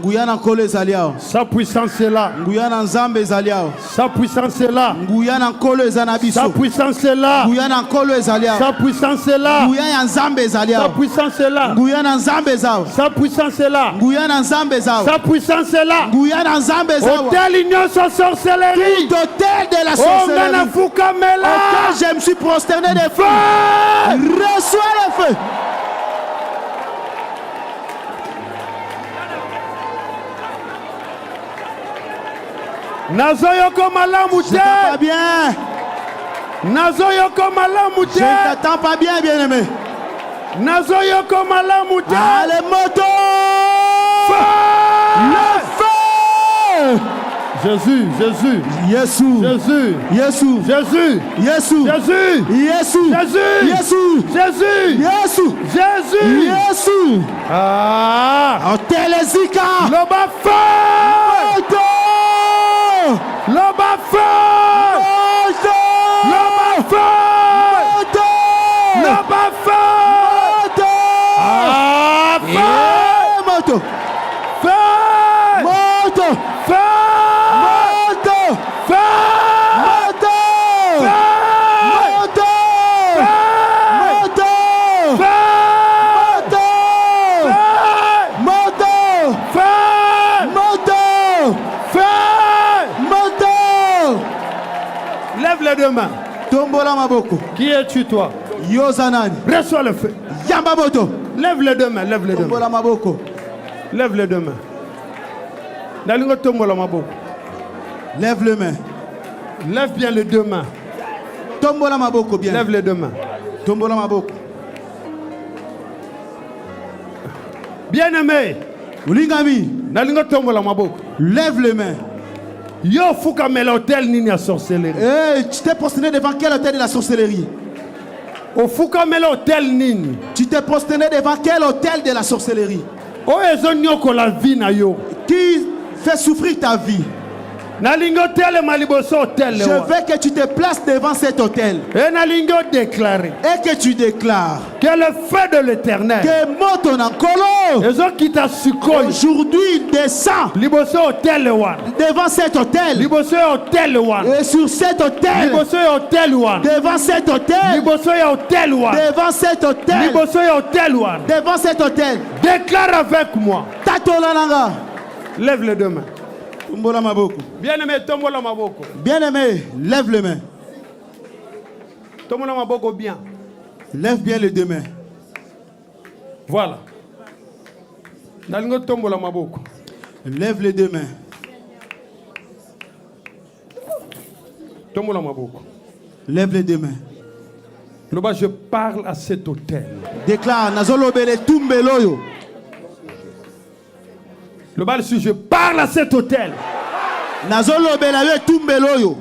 Nguyana kole zaliao. Sa puissance est là. Nguyana nzambe zaliao. Sa puissance est là. Nguyana kole zanabiso. Sa puissance est là. Nguyana kole zaliao. Sa puissance est là. Nguyana nzambe zaliao. Sa puissance est là. Nguyana nzambe zao. Sa puissance est là. Nguyana nzambe zao. Sa puissance est là. Nguyana nzambe zao. Hôtel Union sans sorcellerie. Tout hôtel de la sorcellerie. Oh, Nanafukamela. Quand je me suis prosterné des feux. Reçois le feu. Nazoyoko malamu te. Pas bien. Nazoyoko malamu te. Je ne t'attends pas bien, bien-aimé. Nazoyoko malamu te. Allez, moto. Le feu. Jésus, Jésus. Jésus. Jésus. Jésus. Jésus. Jésus. Jésus. Jésus. Jésus. Jésus. Jésus. Jésus. Jésus. Jésus. Ah. Telezika. Loba feu. Moto. Loba feu. Moto. Loba feu. Moto. Loba feu. Moto. Ah. Feu. Moto. Feu. Moto. Feu. Moto. Feu. Moto. Feu. Moto. Moto. Moto. Moto. Moto. Lève les deux mains. Tombola maboko. Qui es-tu toi? Yozanani. Reçois le feu. Yamba moto. Lève les deux mains. Lève les deux mains. Tombola maboko. Lève les deux mains. Nalingo tombola maboko. Lève les mains. Lève bien les deux mains. Tombola maboko bien. Lève les deux mains. Tombola maboko. Bien-aimé. Ulingami. Nalingo tombola maboko. Lève les mains. Yo fuka mela hôtel nini ya sorcellerie. Tu t'es prosterné devant quel hôtel de la sorcellerie? O fuka mela hôtel nini. Tu t'es prosterné devant quel hôtel de la sorcellerie? O ezonyoko la vie na yo. Qui fait souffrir ta vie? Nalingo tele maliboso hôtel. Je veux que tu te places devant cet hôtel. Et nalingo déclarer. Et que tu déclares. Que le feu de l'éternel. Que moto nankolo. Ezo kita sikoy. Aujourd'hui descend. Liboso hôtel one. Devant cet hôtel. Liboso hôtel one. Et sur cet hôtel. Liboso hôtel one. Devant cet hôtel. Liboso hôtel one. Devant cet hôtel. Liboso hôtel one. Devant cet hôtel. Déclare avec moi. Tatolananga. Lève les deux mains. Tombola maboko. Bien-aimé, tombola maboko. Bien-aimé, lève les mains. Tombola maboko bien. Lève bien les deux mains. Voilà. Nalingo tombola maboko. Lève les deux mains. Tombola maboko. Lève les deux mains. Loba, je parle à cet hôtel. Déclare, nazolobele tumbeloyo. Le bal si je parle à cet hôtel. Nazolobela yo tumbeloyo.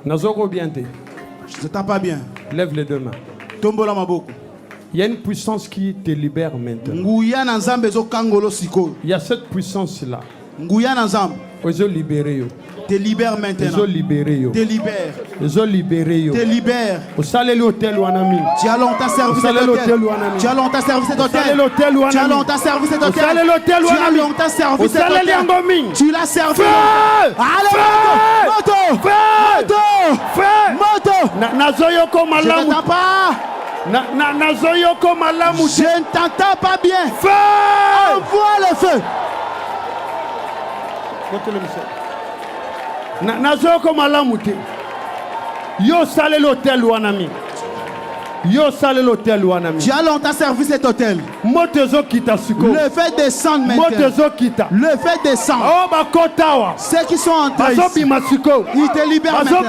Nazoko bien te. Je t'entends pas bien. Lève les deux mains. Tombola maboko. Il y a une puissance qui te libère maintenant. Nguya na nzambe zo kangolo siko. Il y a cette puissance là. Nguya na nzambe. Ozo libéré yo. Te libère maintenant. Ozo libéré yo. Te libère. Ozo libéré yo. Te libère. Au salé l'hôtel wanami. Tu as longtemps servi cet hôtel. Tu as longtemps servi cet hôtel. Tu as longtemps servi cet hôtel. Tu as longtemps servi cet hôtel. Tu l'as servi. Allez, moto. Moto. Moto. Nazoyoko malamu. Je n'entends pas. Nazoyoko malamu. Je ne t'entends pas bien. Feu. Envoie le feu. Nazoyoko malamu te. Yo salé l'hôtel wanami. Yo salé l'hôtel wanami. Tu as longtemps servi cet hôtel. Motezo kita suko. Le fait descendre maintenant. Motezo kita. Le fait descendre. Oh bakotawa. Ceux qui sont entrés ici. Bazobima suko. Il te libère maintenant.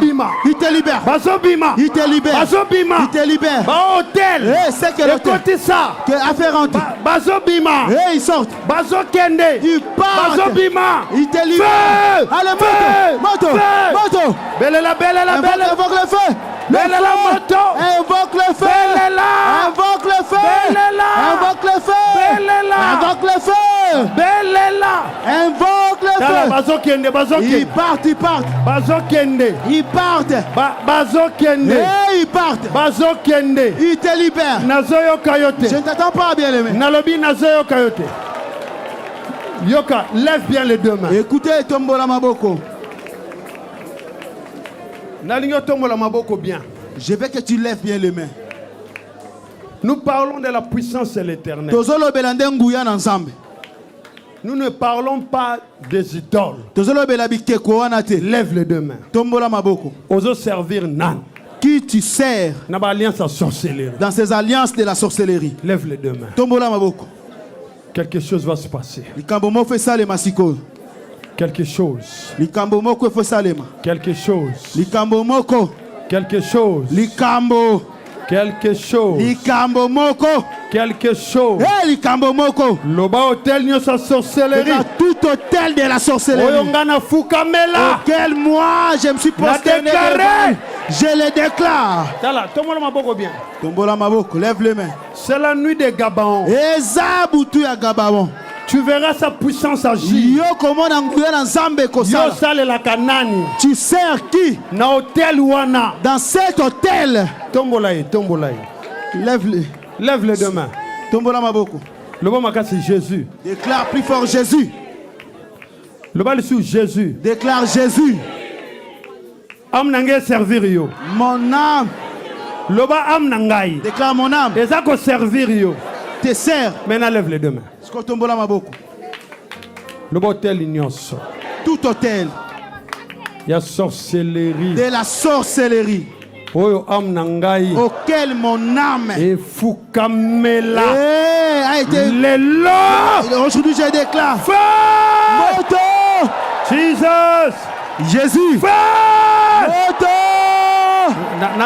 Il te libère. Bazobima. Il te libère. Bazobima. Il te libère. Ba hôtel. Eh, c'est que l'hôtel. Écoutez ça. Que affaire rentrer. Bazobima. Eh, ils sortent. Bazokende. Ils partent. Bazobima. Il te libère. Feu. Allez, moto. Moto. Moto. Belela, belela, belela. Invoque le feu. Belela moto. Invoque le feu. Belela. Invoque le feu. Belela. Invoque le feu. Belela. Invoque le feu. Belela. Invoque le Ils partent, ils partent. Ils partent. Ils partent. Ils te libèrent. Je ne t'attends pas, bien-aimé. Yoka, lève bien les deux mains. Écoutez, tombola maboko. Bien. Je veux que tu lèves bien les mains. Nous parlons de la puissance de l'éternel. Nous ne parlons pas des idoles. Lève les deux mains. Oso servir Nan. Qui tu sers dans ces alliances de la sorcellerie. Lève les deux mains. Quelque chose va se passer. Quelque chose. Quelque chose. Quelque chose. Quelque chose. Quelque chose. Loba hôtel nyo sa sorcellerie. Tout hôtel de la sorcellerie. Auquel moi je me suis prosterné. Je le déclare. Tombola maboko, lève les mains. C'est la nuit de Gabaon. Tu verras sa puissance agir. Tu sers qui? Dans cet hôtel. Lève-les. Lève les deux mains. Le bon maca c'est Jésus. Déclare plus fort Jésus. Le bal sur Jésus. Déclare Jésus. Am nangé servir yo. Mon âme. Le bas am nangai. Déclare mon âme. Et ça qu'on servir yo. Te sers. Maintenant lève les deux mains. Le bon hôtel ignos. Tout hôtel. Il y a sorcellerie. De la sorcellerie. Auquel mon âme et Foukamela a été. Aujourd'hui je déclare. Moto. Jesus. Jésus. Moto.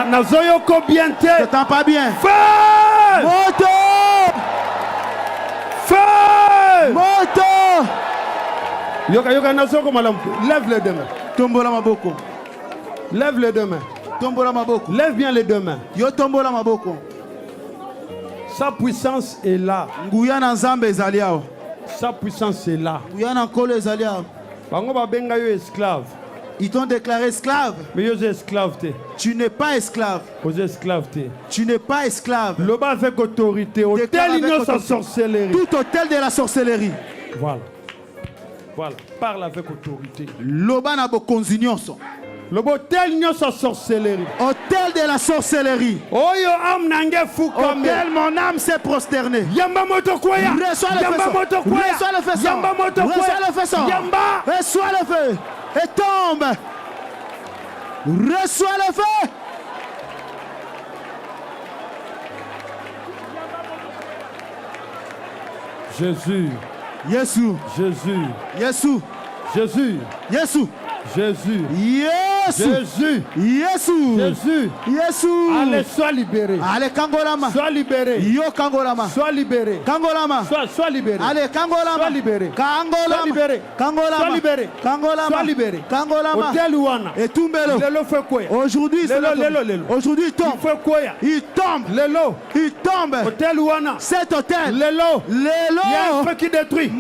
Nazoyoko bien te. Je t'entends pas bien. Moto. Moto. Yoka nazoko malam. Lève les deux mains. Tombola maboko. Lève les deux mains. Tombola maboko. Lève bien les deux mains. Yo tombola maboko. Sa puissance est là. Nguyana nzambe ezaliao. Sa puissance est là. Nguyana nkolo ezaliao. Bango ba benga yo esclave. Ils t'ont déclaré esclave. Mais yo esclave te. Tu n'es pas esclave. Vous esclave te. Tu n'es pas esclave. Le bas avec autorité. Hôtel ignos sa sorcellerie. Tout hôtel de la sorcellerie. Voilà. Voilà. Parle avec autorité. Loba na bo konzinyoso. Le hôtel ignos sa sorcellerie. Hôtel de la sorcellerie. Oyo am nangé Foukamela. Auquel mon âme s'est prosternée. Yamba moto kwaya. Reçois le feu. Yamba moto kwaya. Reçois le feu. Yamba. Reçois le feu. Et tombe. Reçois le feu. Jésus. Jésus. Jésus. Jésus. Jésus. Jésus. Jésus. Jésus. Jésus. Jésus. Jésus. Allez, sois libéré. Allez, Kangolama. Sois libéré. Yo Kangolama. Sois libéré. Kangolama. Sois libéré. Allez, Kangolama. Sois libéré. Kangolama. Sois libéré. Kangolama. Sois libéré. Kangolama. Sois libéré. Kangolama. Hôtel Ouana. Et Tumbelo. Lelo fait quoi? Aujourd'hui, aujourd'hui, il tombe. Il fait quoi? Il tombe. Lelo. Il tombe. Hôtel Ouana. Cet hôtel. Lelo. Lelo. Il y a un feu qui détruit.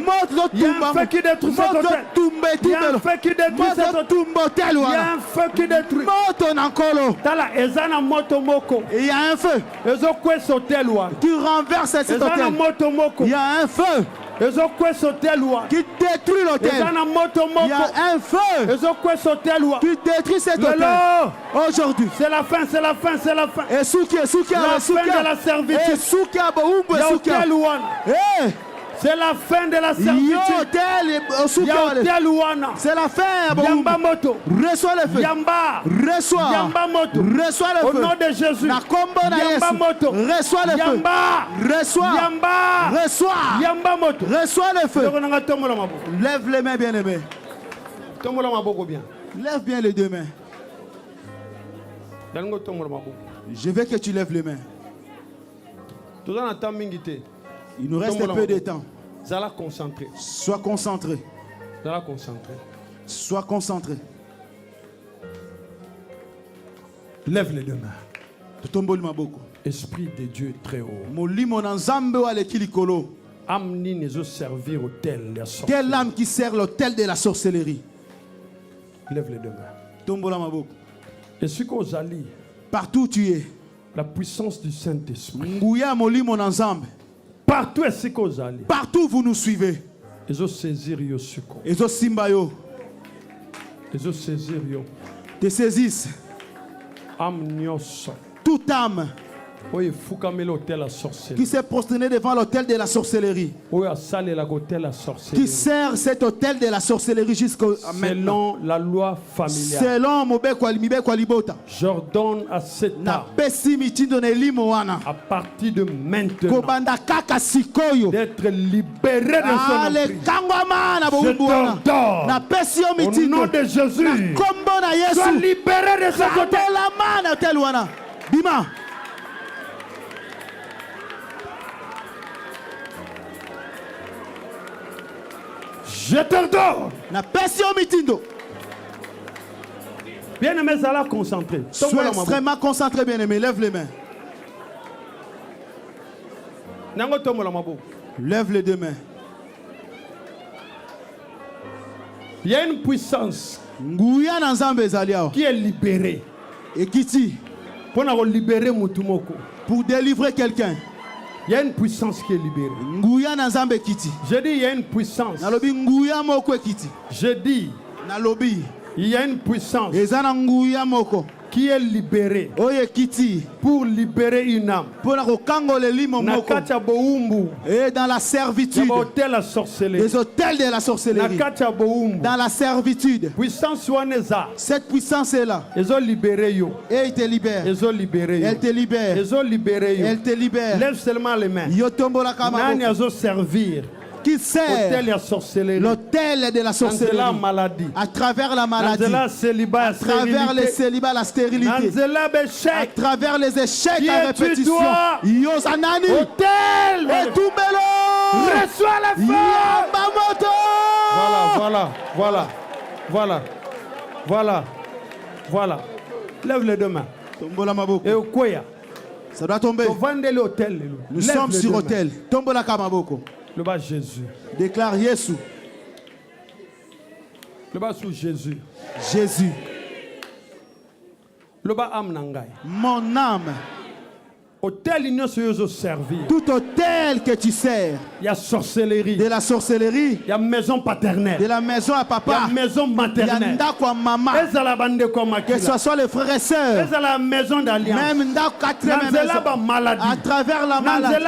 Il y a un feu qui détruit cet hôtel. Il y a un feu qui détruit cet hôtel. Il y a un feu qui détruit. Moto nankolo. Tala ezana moto moko. Il y a un feu. Ezo kwesa hôtel wa. Tu renverses cet hôtel. Ezana moto moko. Il y a un feu. Ezo kwesa hôtel wa. Qui détruit l'hôtel. Ezana moto moko. Il y a un feu. Ezo kwesa hôtel wa. Qui détruit cet hôtel. Aujourd'hui. C'est la fin, c'est la fin, c'est la fin. Et Soukia, la fin de la servitude. Et Soukia, hôtel wa. C'est la fin de la servitude. C'est la fin. Yamba moto. Reçois le feu. Yamba. Reçois. Yamba moto. Reçois le feu. Au nom de Jésus. Yamba moto. Reçois le feu. Yamba. Reçois. Yamba. Reçois. Yamba moto. Reçois le feu. Lève les mains, bien-aimé. Lève bien les deux mains. Je veux que tu lèves les mains. Il nous reste un peu de temps. Sois concentré. Sois concentré. Lève les deux mains. Esprit de Dieu très haut. Quelle âme qui sert l'autel de la sorcellerie? Lève les deux mains. Tombola maboko. Et ce qu'on allie, partout où tu es, la puissance du Saint-Esprit. Partout où vous nous suivez. Ils ont saisi yo suko. Ils ont simbayo. Ils ont saisi yo. Te saisissent. Âme nyoso. Toute âme qui s'est prosterné devant l'autel de la sorcellerie, qui sert cet autel de la sorcellerie jusqu'à maintenant, selon la loi familiale, selon j'ordonne à cette âme à partir de maintenant d'être libérée de son emprise. Je t'ordonne au nom de Jésus, sois libéré de cet autel. Bima. Je t'ordonne. Bien-aimé, ça l'a concentré. Sois extrêmement concentré, bien-aimé. Lève les mains. Lève les deux mains. Il y a une puissance qui est libérée. Et qui dit pour délivrer quelqu'un. Il y a une puissance qui est libérée. Je dis il y a une puissance. Je dis il y a une puissance qui est libérée pour libérer une âme. Et dans la servitude, les hôtels de la sorcellerie, dans la servitude, cette puissance est là. Et il te libère. Elle te libère. Elle te libère. Lève seulement les mains. Servir. Qui sert l'autel de la sorcellerie à travers la maladie, à travers les célibats, la stérilité, à travers les échecs à répétition. Yosanani, et tout reçois la feu. Voilà. Lève les deux mains. Et au Koya. Ça doit tomber. Nous sommes sur l'autel. Tombola kamaboko. Le bas Jésus. Déclare Jésus. Le bas sous Jésus. Jésus. Le bas âme nangai. Mon âme. Hôtel il se servir. Tout hôtel que tu sers. Il y a sorcellerie. De la sorcellerie. Il y a maison paternelle. De la maison à papa. Il y a maison maternelle. Il y a ndako à maman. Que ce soit les frères et sœurs. Il y a la maison d'alliance. Même ndako quatrième maison. À travers la maladie. À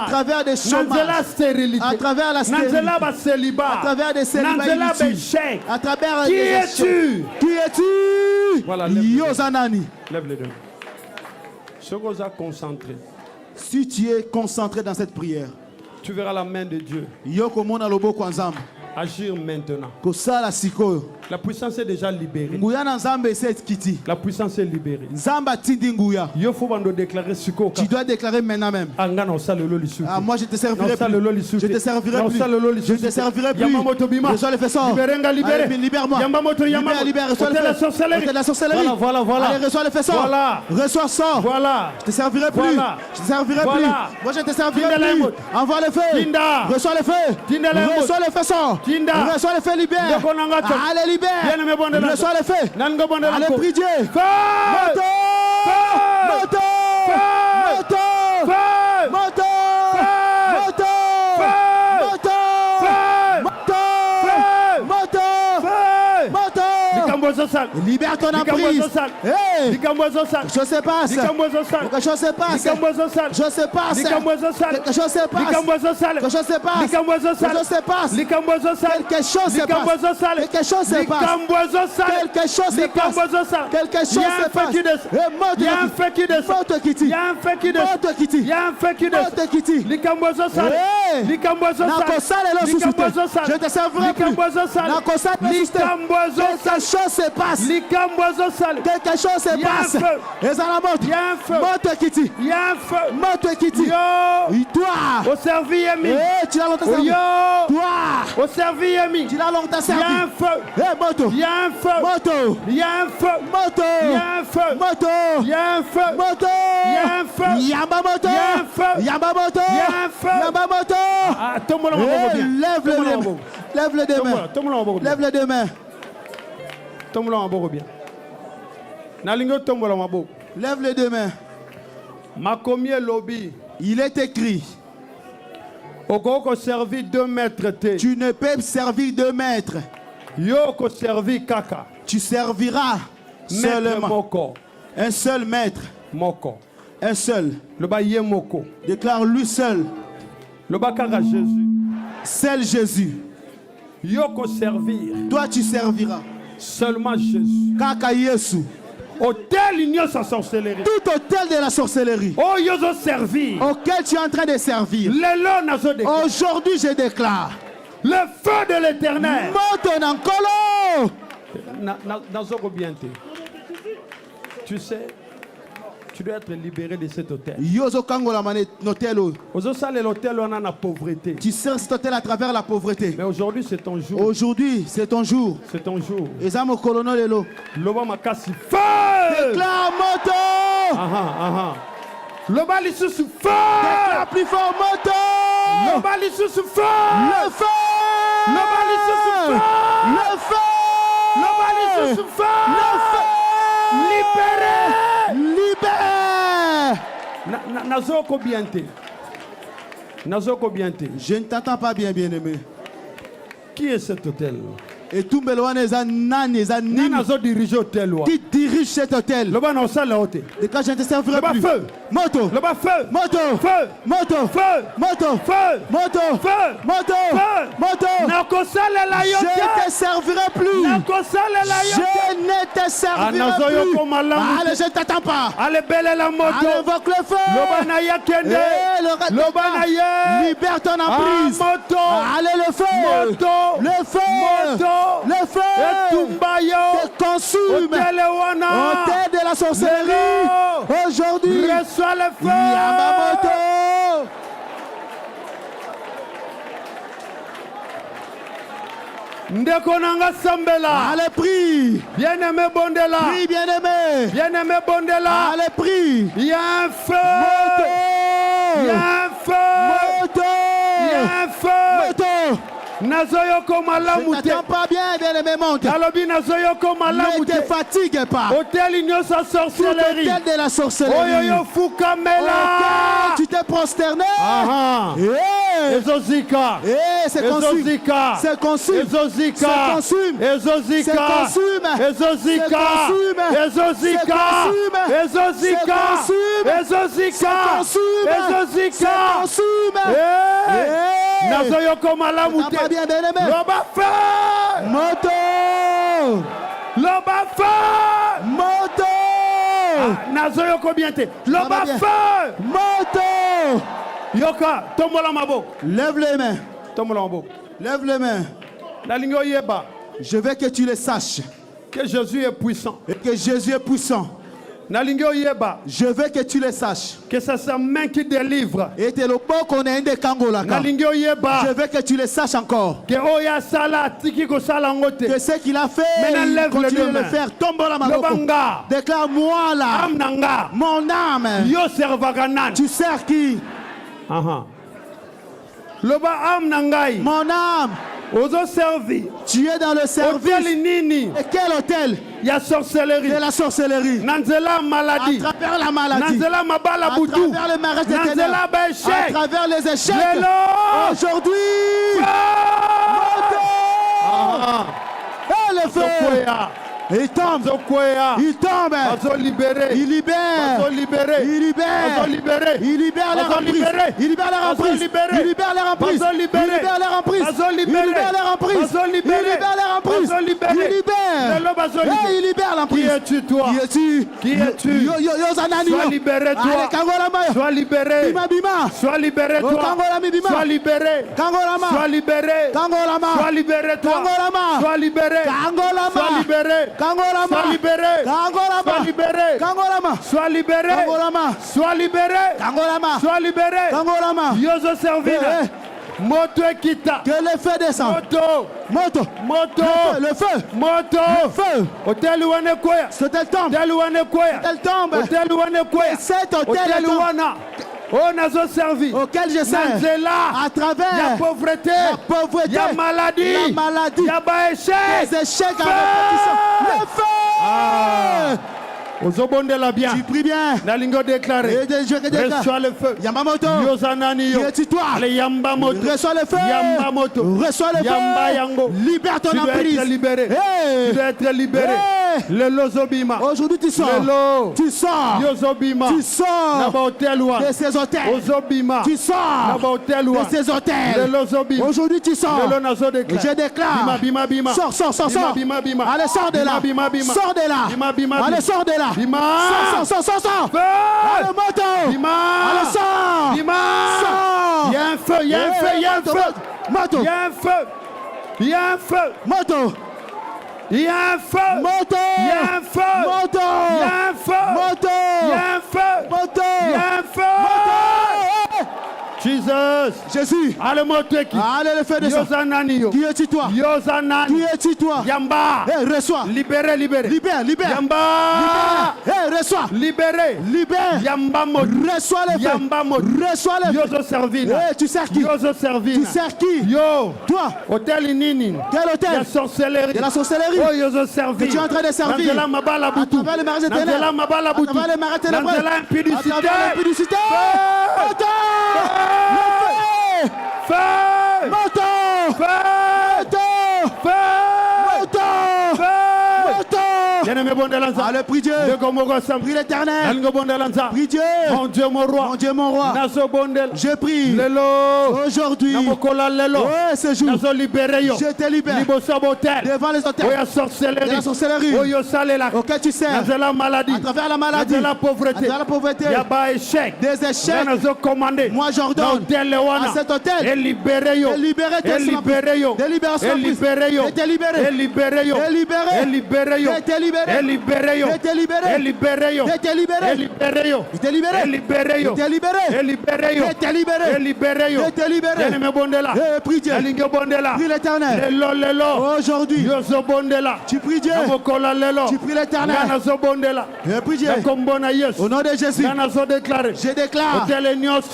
travers des chômages. À travers la stérilité. À travers des célibats. À travers qui es-tu? Qui es-tu? Voilà. Yosanani. Lève les deux. Concentré. Si tu es concentré dans cette prière, tu verras la main de Dieu agir maintenant. La puissance est déjà libérée. La puissance est libérée. Tu dois déclarer maintenant même. Moi je te servirai plus. Je te servirai plus. Je te servirai plus. Reçois le faisceau. Libère-moi. Libère. Reçois le faisceau. La sorcellerie. Voilà. Allez, reçois le faisceau. Reçois ça. Voilà. Je te servirai plus. Je te servirai plus. Moi je te servirai plus. Envoie le feu. Reçois le feu. Reçois le faisceau. Reçois le feu, libère. Allez, libère. Reçois le feu. Allez, prie Dieu. Moto. Libère ton emprise. Quelque chose se passe. Quelque chose se passe. Quelque chose se passe. Quelque chose se passe. Quelque chose se passe. Quelque chose se passe. Quelque chose se passe. Quelque chose se passe. Quelque chose se passe. Quelque chose se passe. Il y a un fait qui descend. Il y a un fait qui descend. Il y a un fait qui descend. Je te servirai plus. Quelque chose se passe. Quelque chose se passe. Il y a un feu. Il y a un feu. Toi. Au service Yami. Tu l'as longtemps servi. Toi. Au service Yami. Tu l'as longtemps servi. Il y a un feu. Il y a un feu. Moto. Il y a un feu. Moto. Il y a un feu. Moto. Il y a un feu. Moto. Il y a un feu. Yamba moto. Il y a un feu. Yamba moto. Il y a un feu. Yamba moto. Lève les mains. Lève les deux mains. Lève les deux mains. Lève les deux mains. Il est écrit. Tu ne peux servir 2 maîtres. Tu serviras seulement un seul maître. Un seul. Déclare lui seul. Seul Jésus. Toi tu serviras seulement Jésus. Kaka Yesu. Hôtel ignos sa sorcellerie. Tout hôtel de la sorcellerie. Oh yozo servir. Auquel tu es en train de servir. Aujourd'hui je déclare. Le feu de l'Éternel. Tu sais, tu dois être libéré de cet hôtel. Tu sers cet hôtel à travers la pauvreté. Mais aujourd'hui c'est ton jour. Aujourd'hui c'est ton jour. C'est ton jour. Déclare moto. Le bali sous feu. Déclare plus fort moto. Le bali sous feu. Le feu. Le bali sous feu. Le feu. Le bali sous feu. Le feu. Libéré. Libéré. Nazoko bienté. Je ne t'entends pas bien, bien-aimé. Qui est cet hôtel? Et tout le monde qui dirige cet hôtel. Et quand je ne te servirai plus. Moto. Le bas feu. Moto. Feu. Moto. Feu. Moto. Feu. Moto. Feu. Moto. Feu. Moto. Je ne te servirai plus. Je ne te servirai plus. Allez, je ne t'attends pas. Allez, belle la moto. Allez, invoque le feu. Libère ton emprise. Allez, le feu. Le feu. Le feu. Te consume. Hôtel de la sorcellerie. Aujourd'hui. Reçois le feu. Yamamoto. Ndekonanga Sambela. Allez, prie. Bien-aimé Bondela. Prie, bien-aimé. Bien-aimé Bondela. Allez, prie. Il y a un feu. Moto. Il y a un feu. Moto. Il y a un feu. Moto. Nazoyoko malamu te. Je n'attends pas bien, bien-aimé, monte. Alobi nazoyoko malamu te. Ne te fatigue pas. Hôtel ignos sa sorcellerie. Hôtel de la sorcellerie. Oyoyo fukamela. Tu t'es prosterné. Ezozika. C'est consume. C'est consume. Ezozika. C'est consume. Ezozika. C'est consume. Ezozika. Ezozika. Ezozika. Ezozika. Ezozika. Consume. Nazoyoko malamu te. Bien, bien-aimé. Loba feu. Moto. Loba feu. Moto. Nazoyoko bien te. Loba feu. Moto. Yoka, tombola maboko. Lève les mains. Tombola maboko. Lève les mains. Nalingo yeba. Je veux que tu le saches. Que Jésus est puissant. Et que Jésus est puissant. Nalingo yeba. Je veux que tu le saches. Que c'est sa main qui délivre. Et te le bon qu'on est un des Kangola. Nalingo yeba. Je veux que tu le saches encore. Que oya sala tiki ko sala ngote. Que ce qu'il a fait, il continue de le faire. Tombe la main. Déclare-moi là. Amnanga. Mon âme. Yo servaganan. Tu sers qui? Loba amnangai. Mon âme. Ozo servi. Tu es dans le service. Nini. Et quel hôtel? Il y a sorcellerie. De la sorcellerie. Nanzela maladie. À travers la maladie. Nanzela mabala boudou. À travers le mariage des ténèbres. Nanzela échec. À travers les échecs. Aujourd'hui. Le feu. Il tombe. Il tombe. Il libère. Il libère. Il libère. Il libère la reprise. Il libère la reprise. Il libère la reprise. Il libère la reprise. Il libère la reprise. Il libère la reprise. Il libère. Il libère la reprise. Qui es-tu toi? Qui es-tu? Qui es-tu? Sois libéré toi. Sois libéré. Sois libéré toi. Sois libéré. Sois libéré. Sois libéré toi. Sois libéré. Sois libéré. Kangolama. Sois libéré. Kangolama. Sois libéré. Kangolama. Sois libéré. Kangolama. Sois libéré. Kangolama. Sois libéré. Kangolama. Yozo servina. Moto Ekita. Que le feu descende. Moto. Le feu. Moto. Le feu. Hôtel Wane Koya. Cet hôtel tombe. Hôtel Wane Koya. Hôtel tombe. Hôtel Wane Koya. Cet hôtel tombe. auquel je sers, à travers la pauvreté, la maladie, les échecs à répétition. Le feu! Tu pries bien. Reçois le feu. Yamamoto. Toi. Reçois le feu. Reçois le feu. Libère ton emprise. Tu dois être libéré. Aujourd'hui tu sors. Tu sors. Tu sors de ces hôtels. Tu sors de ces hôtels. Aujourd'hui tu sors. Je déclare. Sors. Allez, sors de là. Sors de là. Allez, sors de là. Sors. Allez, moto. Allez, sors. Il y a un feu. Moto. Il y a un feu. Moto. Il y a un feu. Moto. Il y a un feu. Moto. Il y a un feu. Moto. Il y a un feu. Moto. Il y a un feu. Jesus. Jésus. Allez, le feu de sang. Qui es-tu toi? Qui es-tu toi? Yamba. Reçois. Libéré. Libère. Yamba. Reçois. Libéré. Yamba mot. Reçois le feu. Yamba mot. Reçois le feu. Yozo servina. Tu sers qui? Tu sers qui? Yo. Toi. Hôtel Nini. Quel hôtel? La sorcellerie. De la sorcellerie. Oh, yozo servi. Que tu es en train de servir. À travers les marais de ténèbres. À travers les marais de ténèbres. À travers l'impudicité. Feu! Moto! Bien-aimé bon de l'Anza. Allez, prie Dieu. Prie l'Éternel. Prie Dieu. Mon Dieu, mon roi. Je prie. Aujourd'hui. Ce jour. Je te libère. Devant les hôtels. De la sorcellerie. Auquel tu sers. À travers la maladie. La pauvreté. Des échecs. Moi j'ordonne à cet hôtel. Libérer Prie l'Éternel. Aujourd'hui, tu pries Dieu. Tu pries l'Éternel. Prie Dieu. Au nom de Jésus, je déclare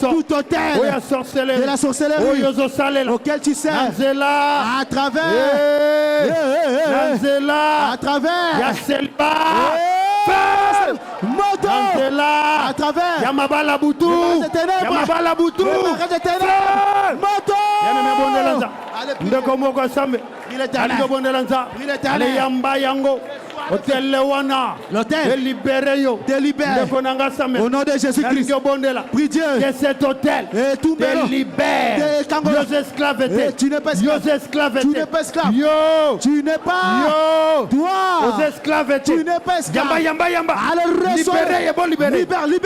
tout hôtel de la sorcellerie auquel tu sers à travers moto à travers Yamabala Boutou moto. L'hôtel te libère au nom de Jésus-Christ. Prie Dieu que cet hôtel te libère. Tu n'es pas esclave. Tu n'es pas toi. Tu n'es pas esclave.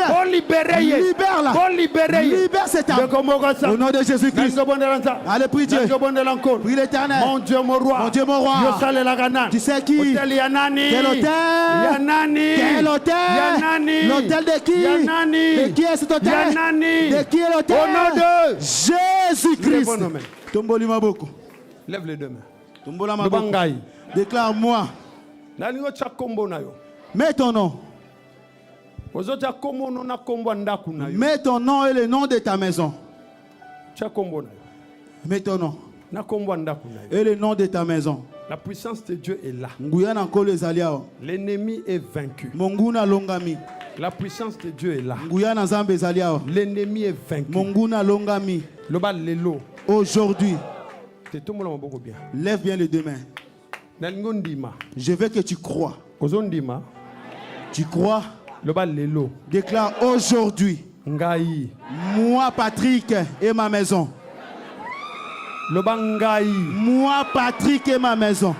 Alors libère cet homme au nom de Jésus-Christ. Allez, prie Dieu. Prie l'Éternel. Mon Dieu, mon roi. Tu sais qui? Quel hôtel? Quel hôtel? L'hôtel de qui? De qui est cet hôtel? De qui est l'hôtel? Au nom de Jésus-Christ. Tombolima beaucoup. Lève les deux mains. Tombola ma beaucoup. Déclare-moi. Mets ton nom. Mets ton nom et le nom de ta maison. Mets ton nom et le nom de ta maison. La puissance de Dieu est là. L'ennemi est vaincu. La puissance de Dieu est là. L'ennemi est vaincu. Aujourd'hui, lève bien les deux mains. Je veux que tu crois. Tu crois? Déclare aujourd'hui. Moi, Patrick, et ma maison. Moi, Patrick, et ma maison.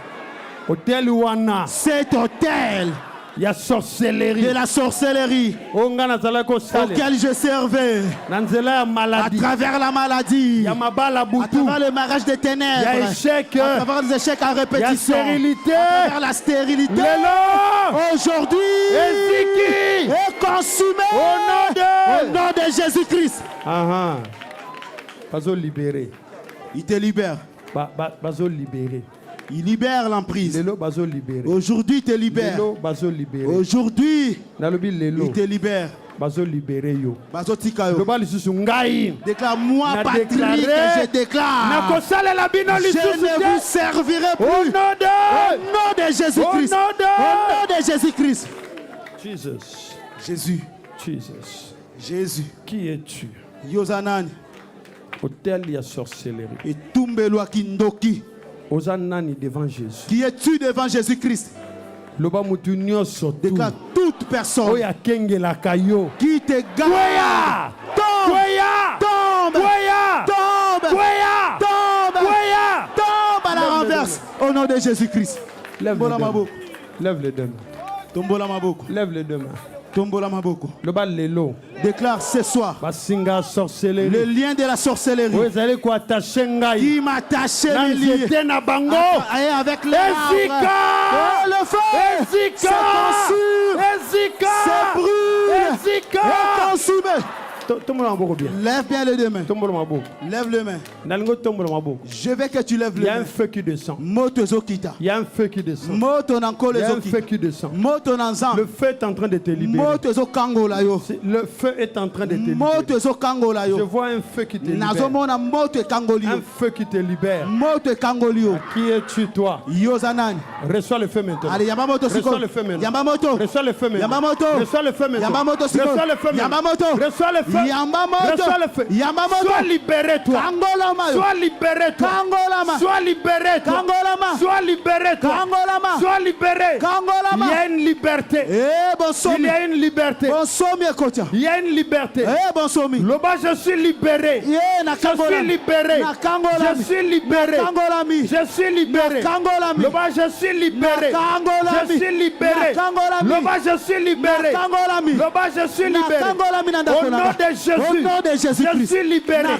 Cet hôtel de la sorcellerie auquel je servais à travers la maladie, à travers le mariage des ténèbres, à travers les échecs à répétition, à travers la stérilité. Aujourd'hui est consumé au nom de Jésus-Christ. Il te libère. Il libère l'emprise. Aujourd'hui, il te libère. Aujourd'hui, il te libère. bazo libérer yo. Bazo tika yo. Loba lisusu ngai. Déclare-moi Patrick, je déclare. Je ne vous servirai plus. Au nom de Jésus-Christ. Au nom de Jésus-Christ. Jésus. Jésus. Qui es-tu? Yosanani. Hôtel ya sorcellerie. Et tumbelwa kindoki. Osanani devant Jésus. Qui es-tu devant Jésus-Christ? Déclare toute personne qui te garde. Tombe à la renverse au nom de Jésus-Christ. Lève les deux mains. Lève les deux mains. Déclare ce soir le lien de la sorcellerie qui m'attachait les liens avec les le feu se consume, se brûle et consume. Lève bien les deux mains. Lève les mains. Je veux que tu lèves les mains. Il y a un feu qui descend. Il y a un feu qui descend. Il y a un feu qui descend. Le feu est en train de te libérer. Le feu est en train de te libérer. Je vois un feu qui te libère. Un feu qui te libère. Qui es-tu toi? Reçois le feu maintenant. Reçois le feu maintenant. Reçois le feu maintenant. Reçois le feu maintenant. Reçois le feu maintenant. Reçois le feu. Reçois le feu. Sois libéré toi. Sois libéré toi. Sois libéré toi. Sois libéré toi. Sois libéré. Il y a une liberté. Il y a une liberté. Il y a une liberté. Loba, je suis libéré. Je suis libéré. Je suis libéré. Je suis libéré. Loba, je suis libéré. Je suis libéré. Loba, je suis libéré. Loba, je suis libéré. Au nom de Jésus. Au nom de Jésus. Je suis libéré.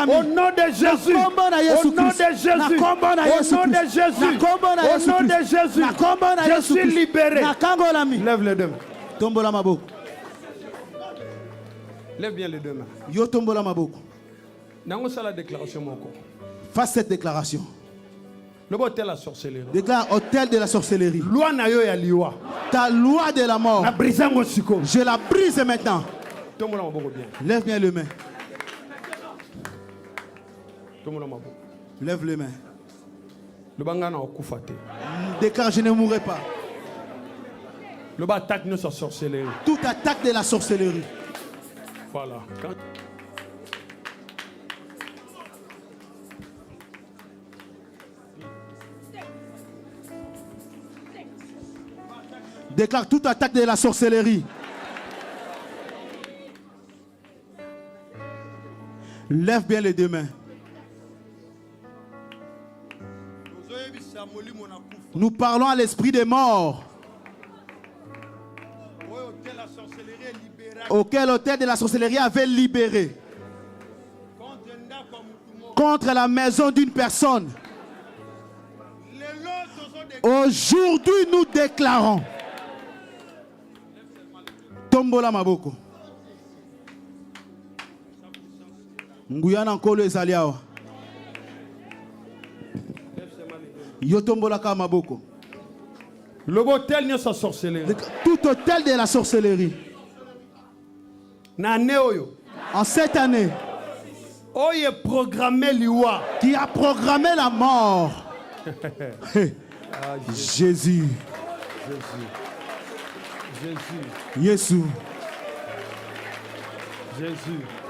Au nom de Jésus. Au nom de Jésus. Au nom de Jésus. Au nom de Jésus. Je suis libéré. Lève les deux mains. Lève bien les deux mains. Yo tombola maboko. Nango sala déclaration moko. Fais cette déclaration. Le hôtel de la sorcellerie. Déclare hôtel de la sorcellerie. Loi na yo ya liwa. Ta loi de la mort. Na brisa ngosiko. Je la brise maintenant. Tombola maboko bien. Lève bien les mains. Tombola maboko. Lève les mains. Le bangana okufate. Déclare je ne mourrai pas. Le bas attaque nous sur sorcellerie. Toute attaque de la sorcellerie. Voilà. Quand... Déclare toute attaque de la sorcellerie. Lève bien les deux mains. Nous parlons à l'esprit des morts. Auquel l'hôtel de la sorcellerie avait libéré. Contre la maison d'une personne. Aujourd'hui, nous déclarons. Tombola maboko. Nguyana nkolo ezaliawa. Yo tombola ka maboko. Le hôtel n'est pas sorcellerie. Tout hôtel de la sorcellerie. En cette année. Qui a programmé la mort. Jésus. Jésus.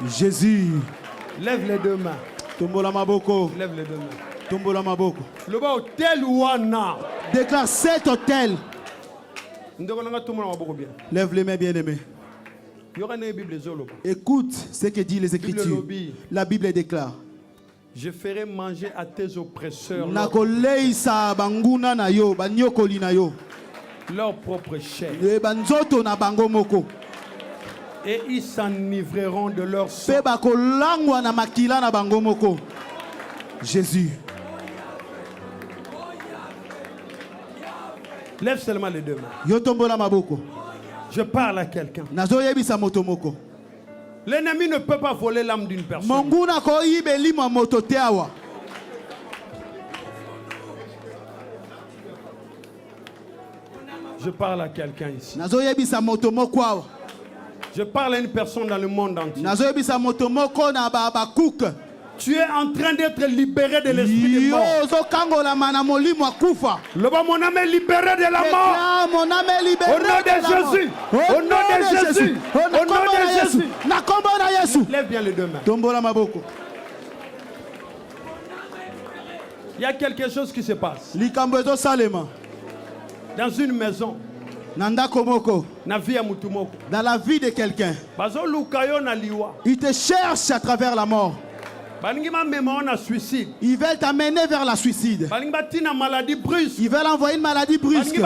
Jésus. Lève les deux mains. Tombola maboko. Lève les deux mains. Tombola maboko. Le hôtel ouana. Déclare cet hôtel. Lève les mains bien aimés. Écoute ce que dit les Écritures. La Bible déclare. Je ferai manger à tes oppresseurs leur propre chair. Et ils s'enivreront de leur sang. Jésus. Lève seulement les deux mains. Je parle à quelqu'un. L'ennemi ne peut pas voler l'âme d'une personne. Je parle à quelqu'un ici. Je parle à une personne dans le monde entier. Tu es en train d'être libéré de l'esprit de mort. Mon âme est libérée de la mort. Au nom de Jésus. Au nom de Jésus. Au nom de Jésus. Lève bien les deux mains. Il y a quelque chose qui se passe. Dans une maison. Dans la vie de quelqu'un. Il te cherche à travers la mort. Ils veulent t'amener vers la suicide. Ils veulent envoyer une maladie brusque. Ils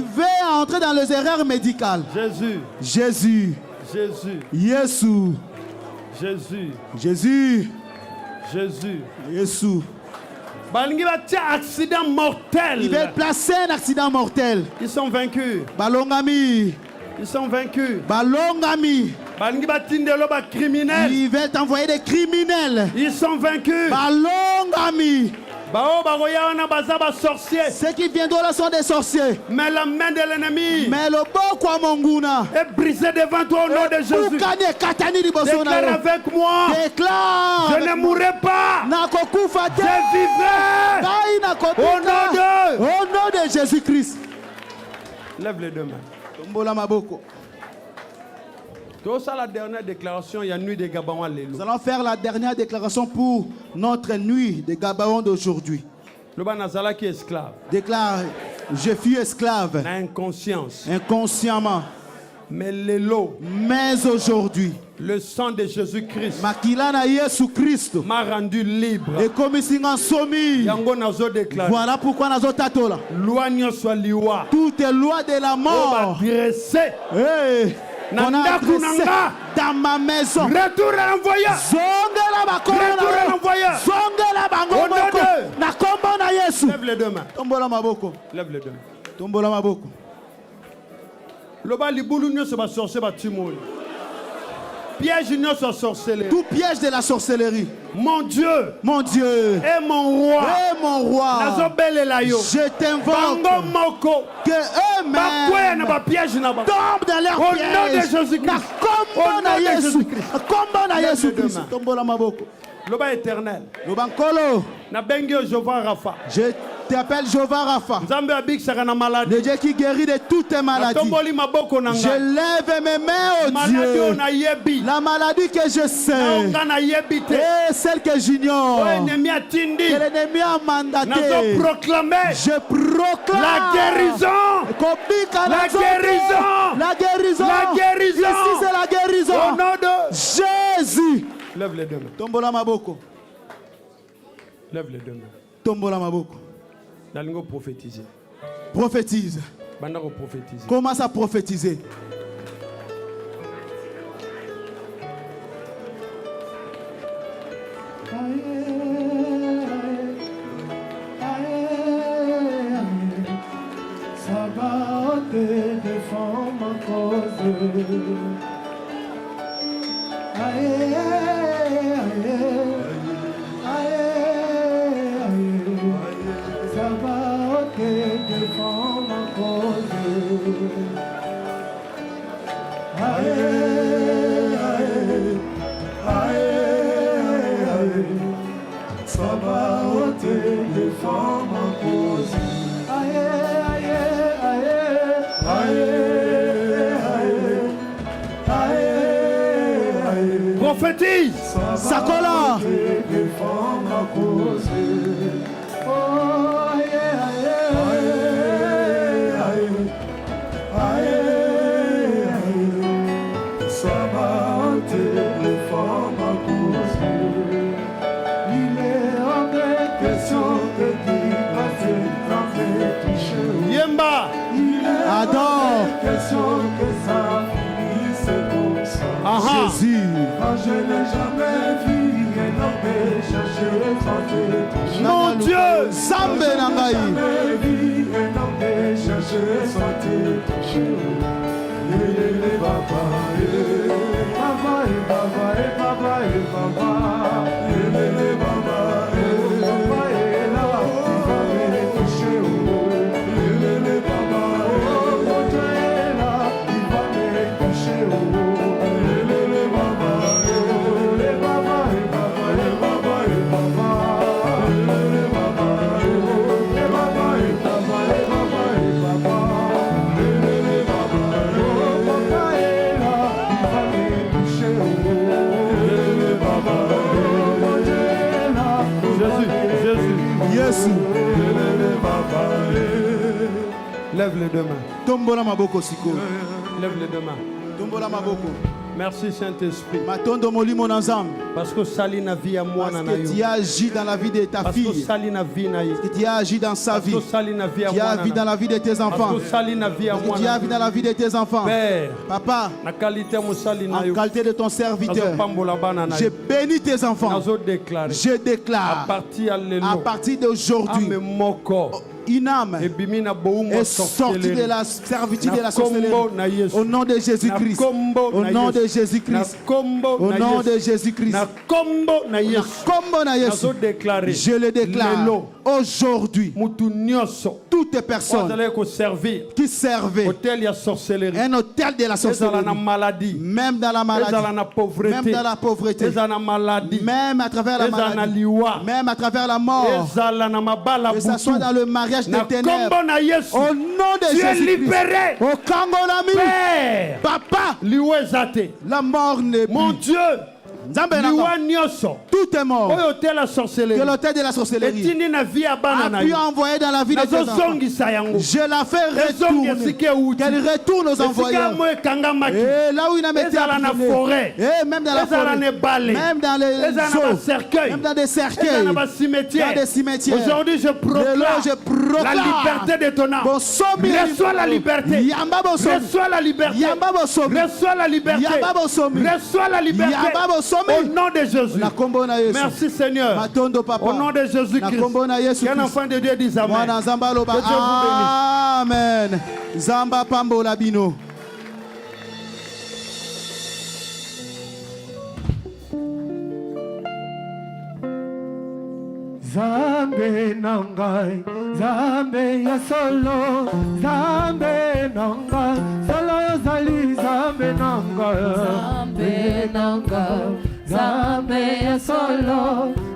veulent entrer dans les erreurs médicales. Jésus. Jésus. Jésus. Jésus. Jésus. Jésus. Jésus. Jésus. Accident mortel. Ils veulent placer un accident mortel. Ils sont vaincus. Balongami. Ils sont vaincus. Balongami. Ils veulent envoyer des criminels. Ils sont vaincus. Balongami. Ceux qui viendront là sont des sorciers. Mais la main de l'ennemi est brisée devant toi au nom de Jésus. Déclare avec moi. Je ne mourrai pas. Je vivrai. Au nom de Jésus-Christ. Lève les deux mains. La dernière déclaration, il y a nuit de Gabaon. Nous allons faire la dernière déclaration pour notre nuit de Gabaon d'aujourd'hui. Déclare, je fus esclave. Inconsciemment. Mais aujourd'hui, le sang de Jésus-Christ m'a rendu libre. Et comme voilà pourquoi nous avons toutes les lois de la mort. Hey. On a adressé dans ma maison. Retour à l'envoyeur. Retour à l'envoyeur. Lève les deux mains. Lève les deux mains. Tout piège de la sorcellerie. Mon Dieu. Et mon roi. Je t'invoque que eux-mêmes tombent dans leur piège. Au nom de Jésus-Christ. Loba éternel. Je t'appelle Jéhovah Rapha. Le Dieu qui guérit de toutes tes maladies. Je lève mes mains au Dieu. La maladie que je sais et celle que j'ignore, que l'ennemi a mandaté. Je proclame la guérison. La guérison. Ici c'est la guérison. Au nom de Jésus. Lève les deux mains. Tombola maboko. Lève les deux mains. Tombola maboko. Dalingo prophétiser. Prophétise. Bandako prophétiser. Commence à prophétiser. Ça va te défendre ma cause. Aïe, aïe, ça va te défendre ma cause. Aïe, ça va te défendre ma cause. Prophétise. Sakola. Yemba. Adore. Jésus. Je n'ai jamais vu un homme chercher sans te toucher. Mon Dieu, Zambé Nangaï. Je n'ai jamais vu un homme chercher sans te toucher. Papa, papa, papa, papa, papa, Lève les deux mains. Tombola maboko siko. Lève les deux mains. Tombola maboko. Merci Saint-Esprit. Matondo molimo nanzam. Parce que Salina vit à moi. Parce que tu as agi dans la vie de ta fille. Parce que Salina vit Parce que tu as agi dans sa vie. Parce que Salina vit à moi. Tu as agi dans la vie de tes enfants. Parce que Salina vit à moi. Tu as agi dans la vie de tes enfants. Père. Papa. En qualité de ton serviteur. Je bénis tes enfants. Je déclare. À partir d'aujourd'hui. Une âme est sortie de la servitude de la sorcellerie. Au nom de Jésus-Christ. Au nom de Jésus-Christ. Au nom de Jésus-Christ. Je le déclare. Aujourd'hui, toutes les personnes qui servaient un hôtel de la sorcellerie, même dans la maladie, même dans la pauvreté, même à travers la maladie, même à travers la mort, que ce soit dans le mariage des ténèbres, au nom de Jésus-Christ, au Kangolami, Papa, la mort n'est plus. Mon Dieu, tout est mort. Que l'hôtel de la sorcellerie a pu envoyer dans la vie de tes enfants. Je la fais retourner. Qu'elle retourne aux envoyeurs. Et là où il a mis et même dans la forêt, même dans les eaux, même dans des cercueils, dans des cimetières. Aujourd'hui je proclame la liberté de ton âme. Reçois la liberté. Reçois la liberté. Reçois la liberté. Reçois la liberté. Au nom de Jésus. Merci Seigneur. Au nom de Jésus-Christ. Qu'un enfant de Dieu dise Amen. Que Dieu vous bénisse. Amen. Zamba Pambo Labino. Zambe nangai, Zambe ya solo, Zambe nangai, solo ya zali, Zambe nangai, Zambe nangai, Zambe ya solo,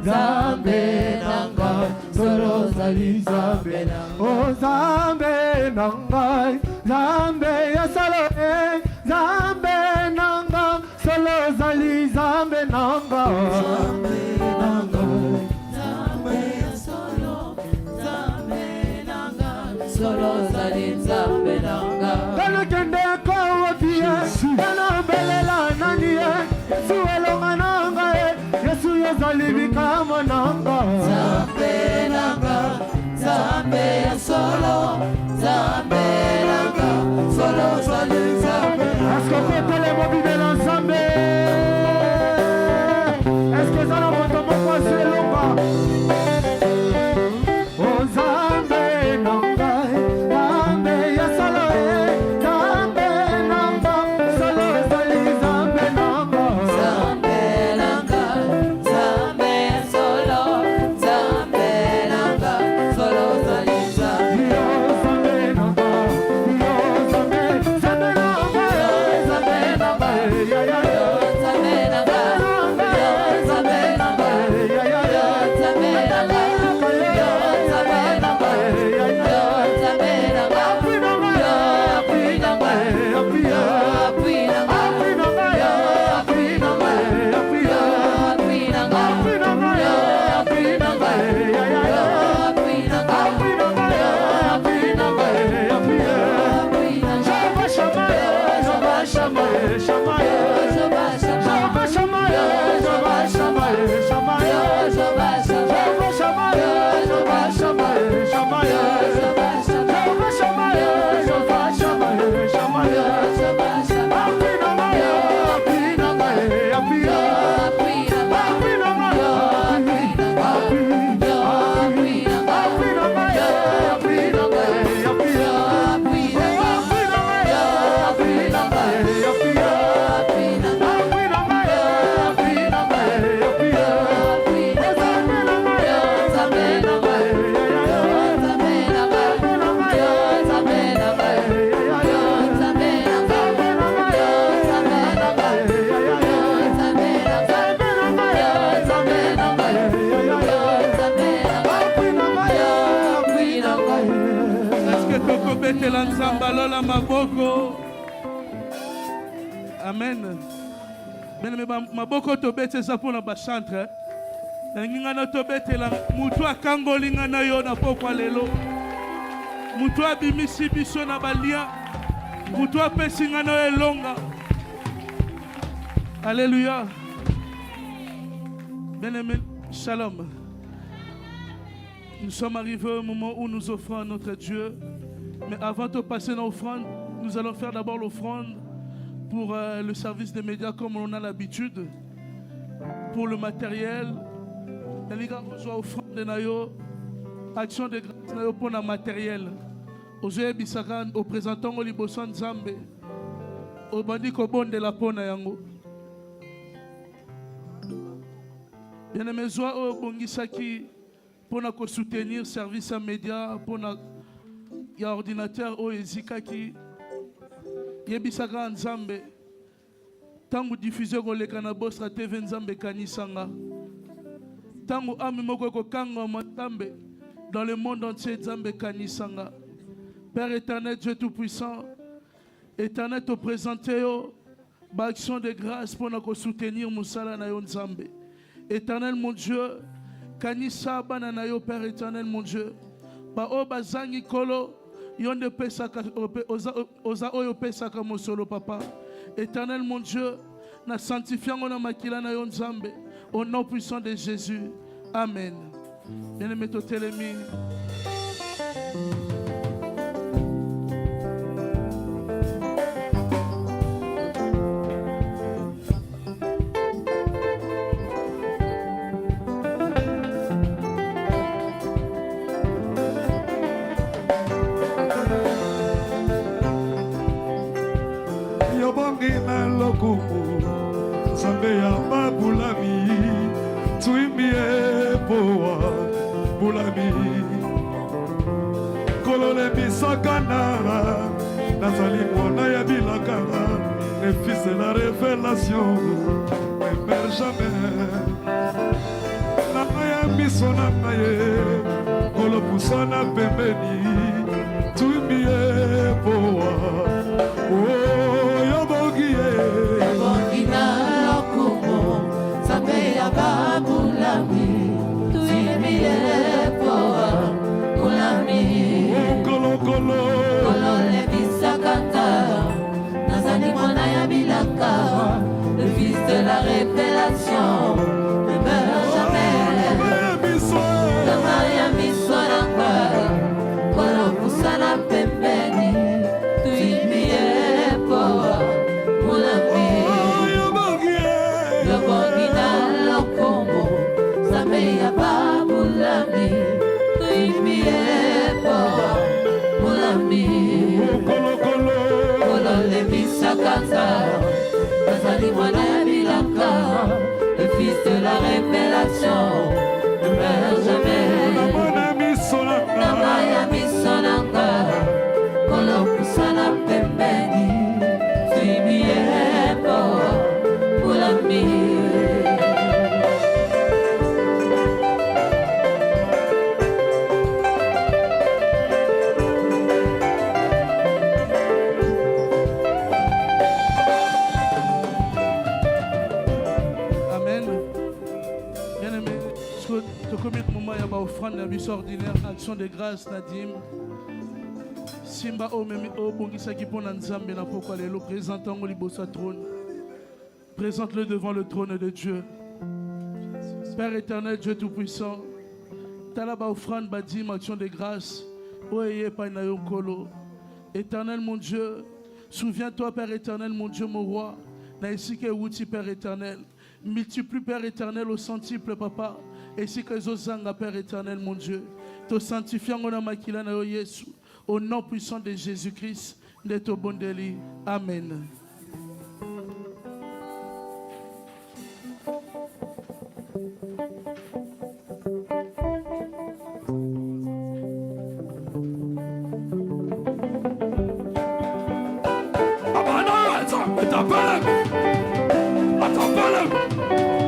Zambe nangai, solo zali, Zambe nangai, oh Zambe nangai, Zambe ya solo, Zambe nangai, solo zali, Zambe nangai, Zambe nangai. Solo zali Zambe nanga. Kalo kende kwa wafia, yana belela naniye. Yesu elonga nanga Yesu yazali bikama nanga. Zambe nanga, Zambe ya solo, Zambe nanga, solo zali Zambe. Est-ce que côté les mobiles de l'ensemble? Est-ce que ça n'a pas de mon passé longa? Oh Zambe nanga. Amen. Mais maboko to bete za pour na chantre. Na nginga na to bete la mutu akangolinga na yo na pokwa lelo. Mutu abimisi biso na balia. Mutu apesi nga na elonga. Alléluia. Bien-aimé, shalom. Nous sommes arrivés au moment où nous offrons à notre Dieu. Mais avant de passer l'offrande, nous allons faire d'abord l'offrande pour le service des médias comme on a l'habitude. Pour le matériel. Les gars, on doit offrande de nayo. Action de grâce nayo pour le matériel. Ozoye bisaka au présentant au liboso nzambe. Au bandi ko bonde la pona yango. Bien-aimé, zoa o bongisaki pour na ko soutenir service à médias pour na ya ordinateur o ezika ki yebisaka nzambe tangu diffuser ko leka na Bosra TV nzambe kanisanga tangu ami moko ko kanga matambe dans le monde entier nzambe kanisanga. Père éternel, Dieu tout-puissant, éternel te présenter ba action de grâce pour nous soutenir musala na yo nzambe. Éternel mon Dieu, kanisa bana na yo Père éternel mon Dieu. Ba o bazangi kolo yonde pesaka oza oyo pesaka mosolo papa. Éternel mon Dieu, na sanctifiant na makila na yo nzambe au nom puissant de Jésus. Amen. Bien-aimé totelemi. Zambe ya babulami tuimbie poa bulami kolole bisakana nazali mwana ya bilakana le fils de la révélation ne meurt jamais naya miso na naye kolopusana pembeni tuimbie poa Babulami, tuimile poa, ulami. Kolo kolo, kolo le bisakanta, nazali mwana ya bilaka, le fils de la révélation, ne meurt jamais. Namaya miswaranga, kolo kusala pembeni, tuimile poa, ulami. Ya babulami, tuimbie poa, mulami. Kolo kolo, kolo le bisakanta, nazali mwana ya bilaka, le fils de la révélation, ne meurt jamais. Namaya misonanga, kolo kusala pembeni, tuimbie poa, mulami. Offrande la mission ordinaire, action de grâce, Nadim. Simba o memi o bongisa ki pona nzambe na pokwa lelo présentant au libosa trône. Présente-le devant le trône de Dieu. Père éternel, Dieu tout-puissant, talaba offrande badim, action de grâce. Oye pa na yonkolo. Éternel mon Dieu, souviens-toi Père éternel mon Dieu mon roi. Na ici que outil Père éternel. Multiplie Père éternel au centuple papa. Et si que Zozanga, Père éternel, mon Dieu, te sanctifiant au nom puissant de Jésus-Christ, de ton bon délit. Amen.